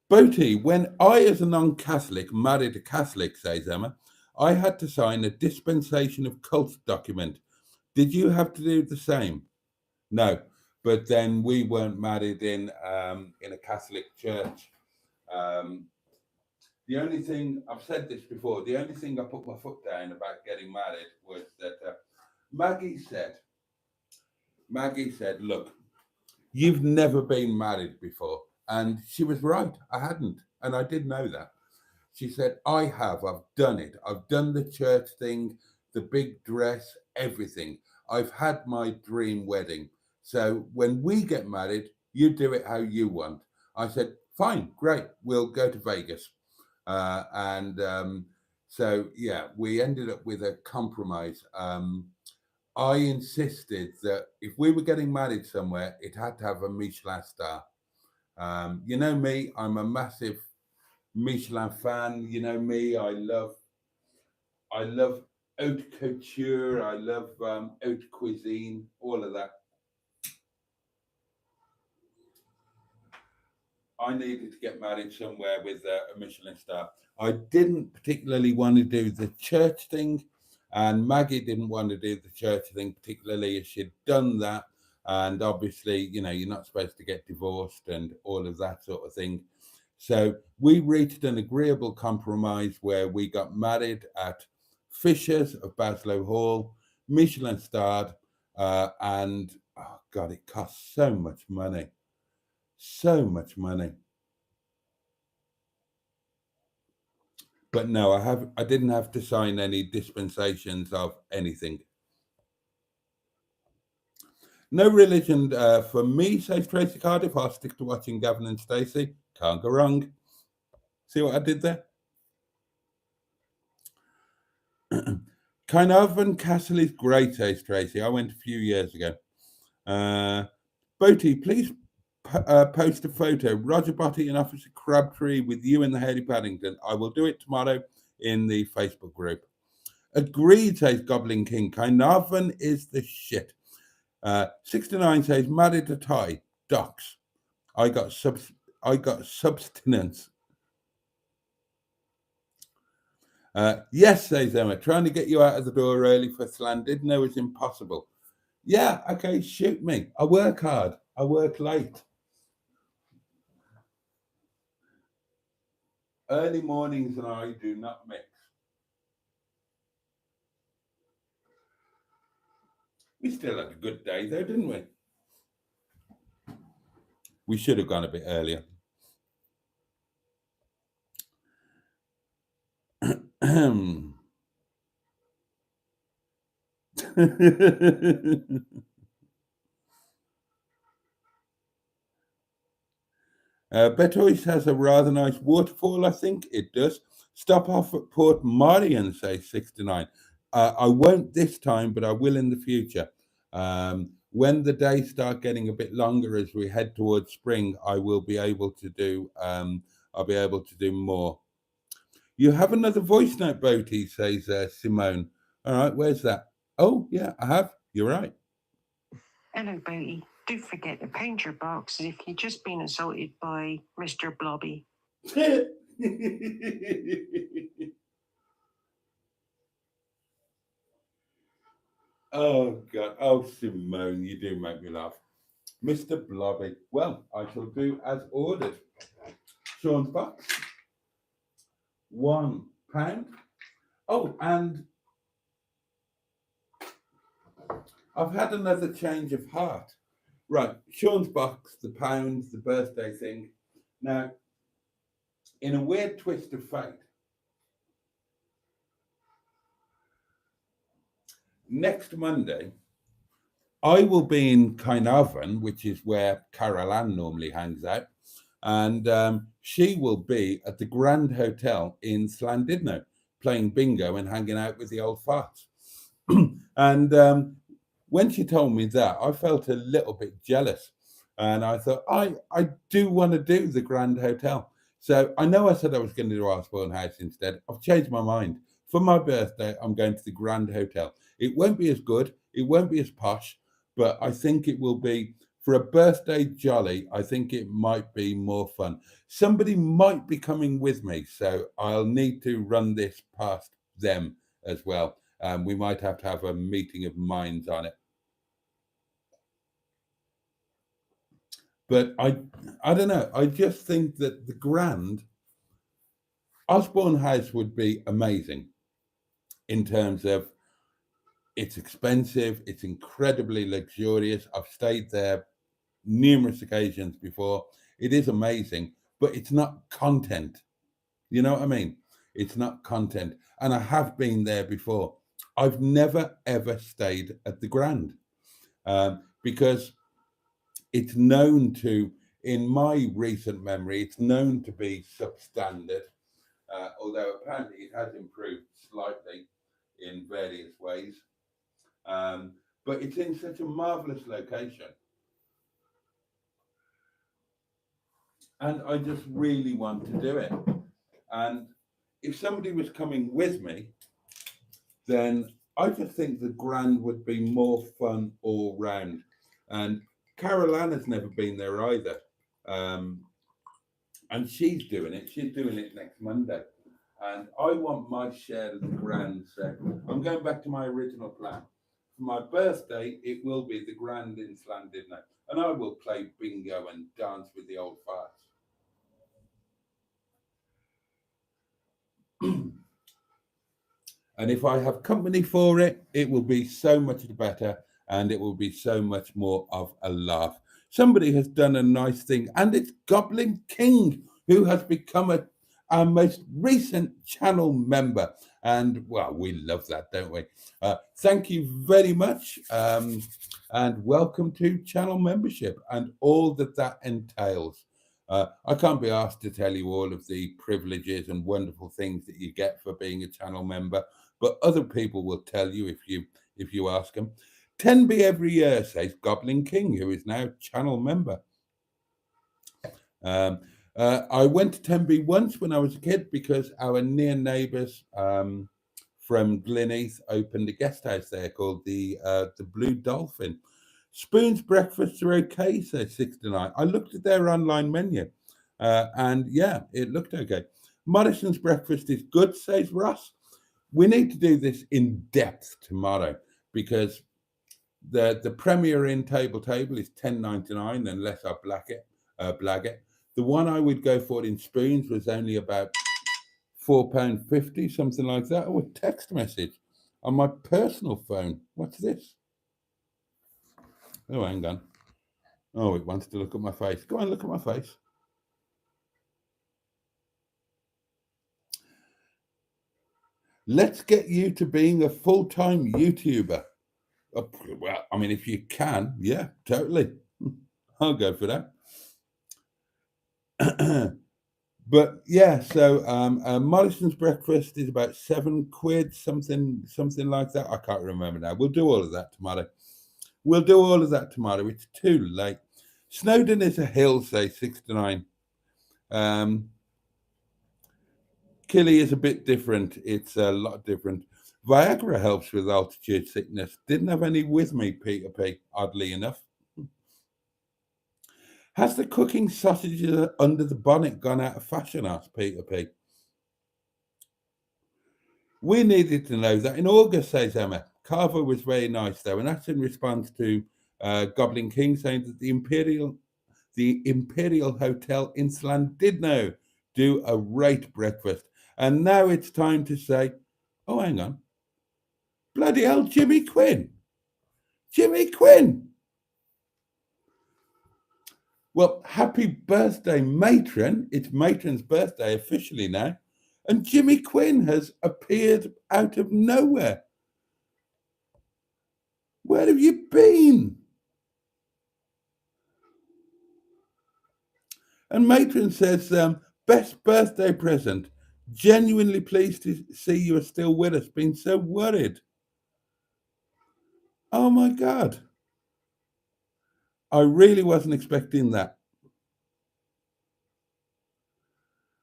Boaty, when I, as a non-Catholic, married a Catholic, says Emma, I had to sign a dispensation of cult document. Did you have to do the same? No, but then we weren't married in a Catholic church. The only thing, I've said this before, the only thing I put my foot down about getting married was that Maggie said, look, you've never been married before. And she was right. I hadn't. And I did know that. She said, I have. I've done it. I've done the church thing, the big dress, everything. I've had my dream wedding. So when we get married, you do it how you want. I said, fine, great. We'll go to Vegas. So, yeah, we ended up with a compromise. I insisted that if we were getting married somewhere, it had to have a Michelin star. You know me, I'm a massive Michelin fan. You know me, I love haute couture, I love haute cuisine, all of that. I needed to get married somewhere with a Michelin star. I didn't particularly want to do the church thing, and Maggie didn't want to do the church thing particularly, as she'd done that. And obviously, you know, you're not supposed to get divorced and all of that sort of thing. So we reached an agreeable compromise where we got married at Fisher's of Baslow Hall, Michelin starred, and oh God, it cost so much money. So much money. But no, I didn't have to sign any dispensations of anything. No religion for me, says Tracy Cardiff. I'll stick to watching Gavin and Stacey. Can't go wrong. See what I did there? Carnarvon Castle is great, says Tracy. I went a few years ago. Boaty, please post a photo. Roger Boaty and Officer Crabtree with you and the Haley Paddington. I will do it tomorrow in the Facebook group. Agreed, says Goblin King. Carnarvon is the shit. 69 says married to Thai. Docs. I got substance. Yes, says Emma. Trying to get you out of the door early for Llandudno is impossible. Yeah, okay, shoot me. I work hard. I work late. Early mornings and I do not mix. We still had a good day though, didn't we? We should have gone a bit earlier. Betois has a rather nice waterfall, I think it does. Stop off at Port Marion, says 69. I won't this time, but I will in the future. When the days start getting a bit longer as we head towards spring, I will be able to do. I'll be able to do more. You have another voice note, Boaty, says Simone. All right, where's that? Oh, yeah, I have. You're right. Hello, Boaty. Don't forget to paint your box as if you've just been assaulted by Mr. Blobby. Oh, God. Oh, Simone, you do make me laugh. Mr. Blobby. Well, I shall do as ordered. Sean's box. £1. Oh, and I've had another change of heart. Right, Sean's box, the pounds, the birthday thing. Now, in a weird twist of fate, next Monday, I will be in Carnarvon, which is where Carol Ann normally hangs out, and she will be at the Grand Hotel in Llandudno, playing bingo and hanging out with the old farts. And when she told me that, I felt a little bit jealous. And I thought, I do want to do the Grand Hotel. So I know I said I was going to do Osborne House instead. I've changed my mind. For my birthday, I'm going to the Grand Hotel. It won't be as good. It won't be as posh. But I think it will be, for a birthday jolly, I think it might be more fun. Somebody might be coming with me, so I'll need to run this past them as well. We might have to have a meeting of minds on it. But I don't know. I just think that the Grand Osborne House would be amazing in terms of it's expensive, it's incredibly luxurious. I've stayed there numerous occasions before. It is amazing, but it's not content. You know what I mean? It's not content. And I have been there before. I've never, ever stayed at the Grand because it's known to, in my recent memory, it's known to be substandard, although apparently it has improved slightly in various ways. But it's in such a marvelous location. And I just really want to do it. And if somebody was coming with me, then I just think the Grand would be more fun all round. And Carol Ann has never been there either. And she's doing it. She's doing it next Monday. And I want my share of the Grand. So I'm going back to my original plan. For my birthday, it will be the Grand in Llandudno. And I will play bingo and dance with the old farts. And if I have company for it, it will be so much better and it will be so much more of a laugh. Somebody has done a nice thing, and it's Goblin King, who has become our most recent channel member. And, well, we love that, don't we? Thank you very much, and welcome to channel membership and all that entails. I can't be asked to tell you all of the privileges and wonderful things that you get for being a channel member, but other people will tell you if you ask them. 10B every year, says Goblin King, who is now channel member. I went to 10B once when I was a kid because our near neighbours from Glynneath opened a guest house there called the Blue Dolphin. Spoon's breakfasts are okay, says 69. I looked at their online menu and yeah, it looked okay. Morrison's breakfast is good, says Ross. We need to do this in depth tomorrow because the Premier Inn table is $10.99 unless I blag it. The one I would go for in Spoons was only about £4.50, something like that. Oh, a text message on my personal phone. What's this? Oh, hang on. Oh, it wants to look at my face. Go on, look at my face. Let's get you to being a full-time YouTuber. Well, I mean, if you can, yeah, totally. I'll go for that. But yeah, so Morrison's breakfast is about £7, something like that. I can't remember now. We'll do all of that tomorrow. It's too late. Snowdon is a hill, say 69. Killy is a bit different. It's a lot different. Viagra helps with altitude sickness. Didn't have any with me, Peter P, oddly enough. Has the cooking sausages under the bonnet gone out of fashion, asked Peter P. We needed to know that in August, says Emma. Carver was very nice, though, and that's in response to Goblin King saying that the Imperial Hotel in Llandudno do a great breakfast. And now it's time to say, oh, hang on. Bloody hell, Jimmy Quinn. Jimmy Quinn. Well, happy birthday, Matron. It's Matron's birthday officially now. And Jimmy Quinn has appeared out of nowhere. Where have you been? And Matron says, best birthday present. Genuinely pleased to see you are still with us. Been so worried. Oh my God. I really wasn't expecting that.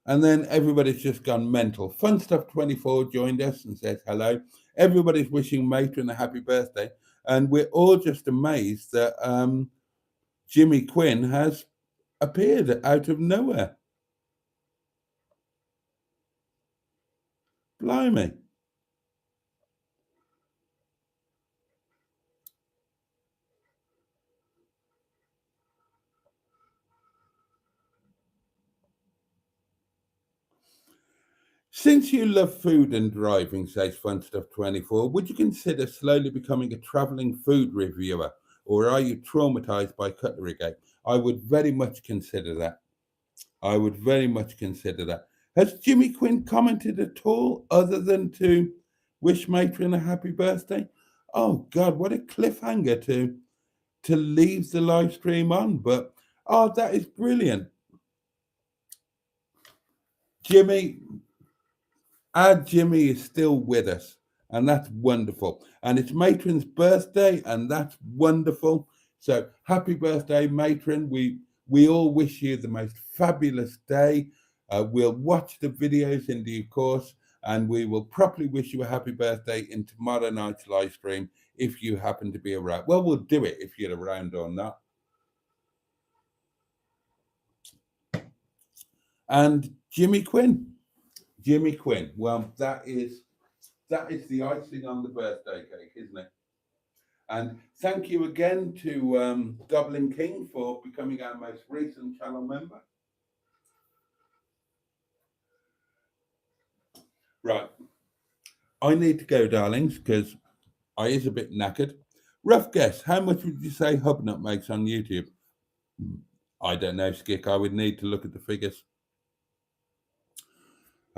And then everybody's just gone mental. Fun Stuff 24 joined us and says hello. Everybody's wishing Matron a happy birthday. And we're all just amazed that Jimmy Quinn has appeared out of nowhere. Blimey. Since you love food and driving, says Funstuff24, would you consider slowly becoming a travelling food reviewer, or are you traumatized by Cutlery Gate? I would very much consider that. I would very much consider that. Has Jimmy Quinn commented at all other than to wish Matron a happy birthday? Oh God, what a cliffhanger to leave the live stream on. But oh, that is brilliant. Jimmy, our Jimmy is still with us, and that's wonderful. And it's Matron's birthday, and that's wonderful. So happy birthday, Matron. We all wish you the most fabulous day. We'll watch the videos in due course, and we will properly wish you a happy birthday in tomorrow night's live stream if you happen to be around. Well, we'll do it if you're around or not. And Jimmy Quinn. Well, that is the icing on the birthday cake, isn't it? And thank you again to Goblin King for becoming our most recent channel member. Right. I need to go, darlings, because I is a bit knackered. Rough guess, how much would you say Hubnut makes on YouTube? I don't know, Skick. I would need to look at the figures.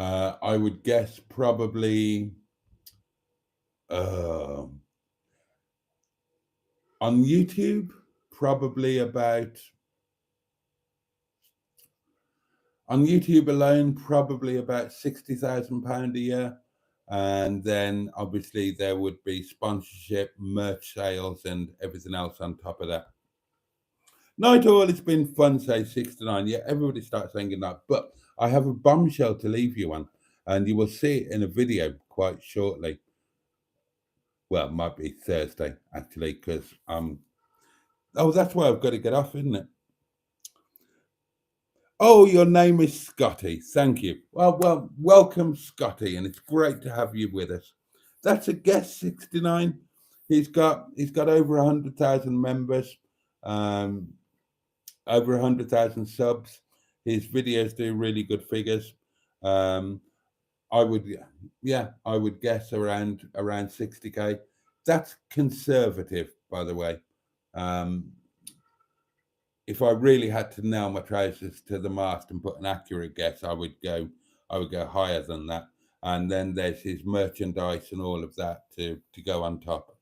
I would guess probably on YouTube, probably about, on YouTube alone, probably about £60,000 a year. And then obviously there would be sponsorship, merch sales, and everything else on top of that. Night all, it's been fun, say 69. Yeah, everybody starts saying good night. But I have a bombshell to leave you on, and you will see it in a video quite shortly. Well, it might be Thursday, actually, because oh, that's why I've got to get off, isn't it? Oh, your name is Scotty. Thank you. Well, welcome, Scotty, and it's great to have you with us. That's a guest 69. He's got over 100,000 members, over 100,000 subs. His videos do really good figures. I would guess around 60K. That's conservative, by the way. If I really had to nail my trousers to the mast and put an accurate guess, I would go higher than that. And then there's his merchandise and all of that to go on top.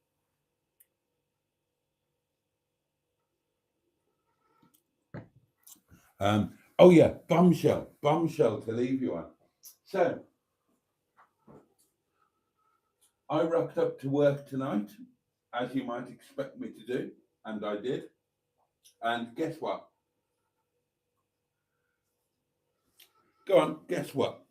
Oh yeah, bombshell to leave you on. So I rocked up to work tonight, as you might expect me to do, and I did. And guess what? Go on, guess what?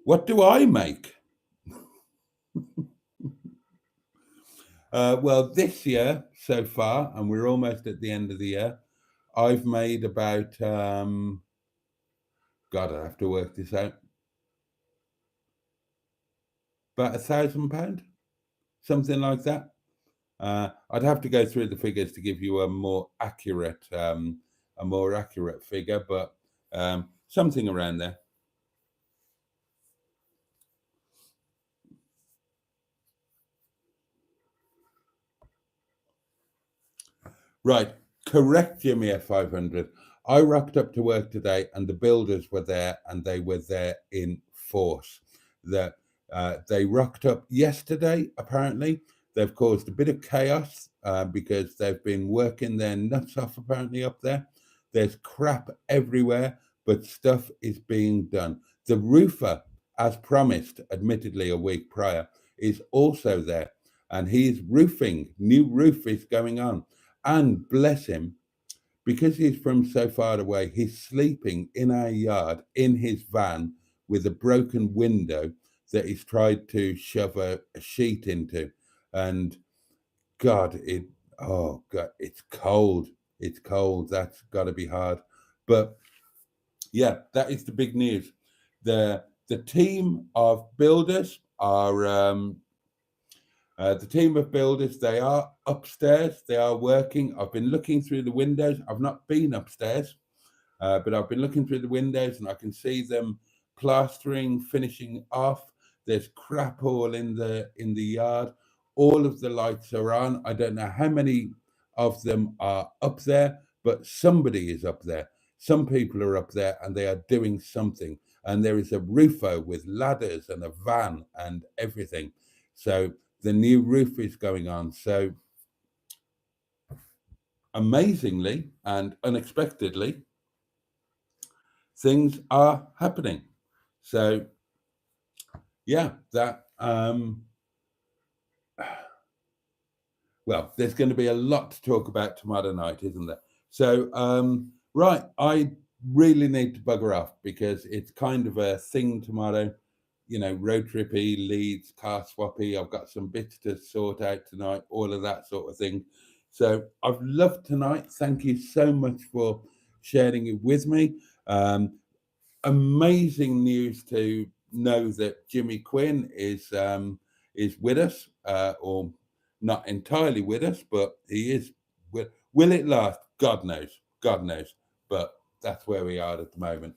What do I make? Well, this year so far, and we're almost at the end of the year, I've made about, God, I have to work this out, about £1,000, something like that. I'd have to go through the figures to give you a more accurate figure, but something around there. Right, correct, Jimmy F500. I rocked up to work today, and the builders were there, and they were there in force. They rocked up yesterday. Apparently, they've caused a bit of chaos because they've been working their nuts off. Apparently, up there, there's crap everywhere, but stuff is being done. The roofer, as promised, admittedly a week prior, is also there, and he's roofing. New roof is going on. And bless him, because he's from so far away, he's sleeping in our yard in his van with a broken window that he's tried to shove a sheet into, and God, it's cold. It's cold. That's got to be hard. But yeah, that is the big news. The team of builders are they are upstairs. They are working. I've been looking through the windows. I've not been upstairs, but I've been looking through the windows and I can see them plastering, finishing off. There's crap all in the yard. All of the lights are on. I don't know how many of them are up there, but somebody is up there. Some people are up there and they are doing something. And there is a roofer with ladders and a van and everything. So the new roof is going on. So amazingly and unexpectedly, things are happening. So yeah, that well, there's going to be a lot to talk about tomorrow night, isn't there? So right, I really need to bugger off because it's kind of a thing tomorrow, you know, road trippy, Leeds, car swappy. I've got some bits to sort out tonight, all of that sort of thing. So I've loved tonight. Thank you so much for sharing it with me. Amazing news to know that Jimmy Quinn is with us, or not entirely with us, but he is. Will it last? God knows. God knows. But that's where we are at the moment.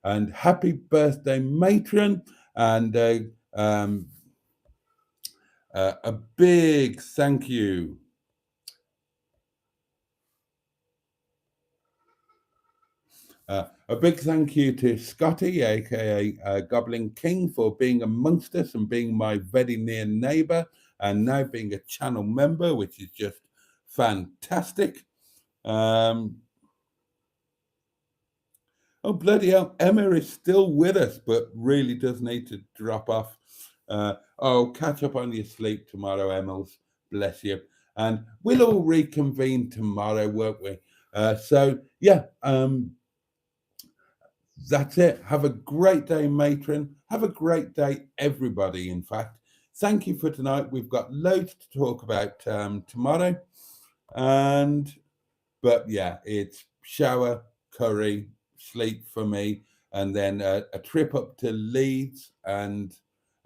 And happy birthday, Matron, and a big thank you. A big thank you to Scotty, aka Goblin King, for being amongst us and being my very near neighbour, and now being a channel member, which is just fantastic. Oh, bloody hell, Emma is still with us, but really does need to drop off. Catch up on your sleep tomorrow, Emmels. Bless you. And we'll all reconvene tomorrow, won't we? That's it. Have a great day, Matron. Have a great day, everybody, in fact. Thank you for tonight. We've got loads to talk about tomorrow. But yeah, it's shower, curry, sleep for me, and then a trip up to Leeds and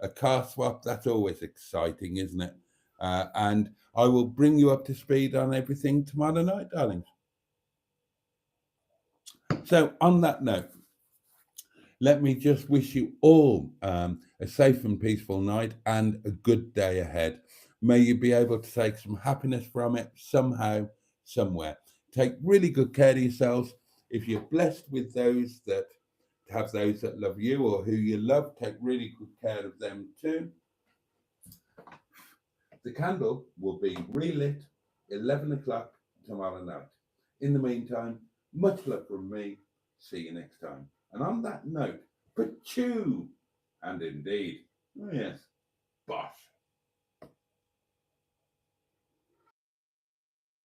a car swap. That's always exciting, isn't it? And I will bring you up to speed on everything tomorrow night, darlings. So on that note, let me just wish you all a safe and peaceful night and a good day ahead. May you be able to take some happiness from it somehow, somewhere. Take really good care of yourselves. If you're blessed with those that have those that love you or who you love, take really good care of them too. The candle will be relit 11 o'clock tomorrow night. In the meantime, much love from me. See you next time. And on that note, pachu, and indeed, oh yes, bosh.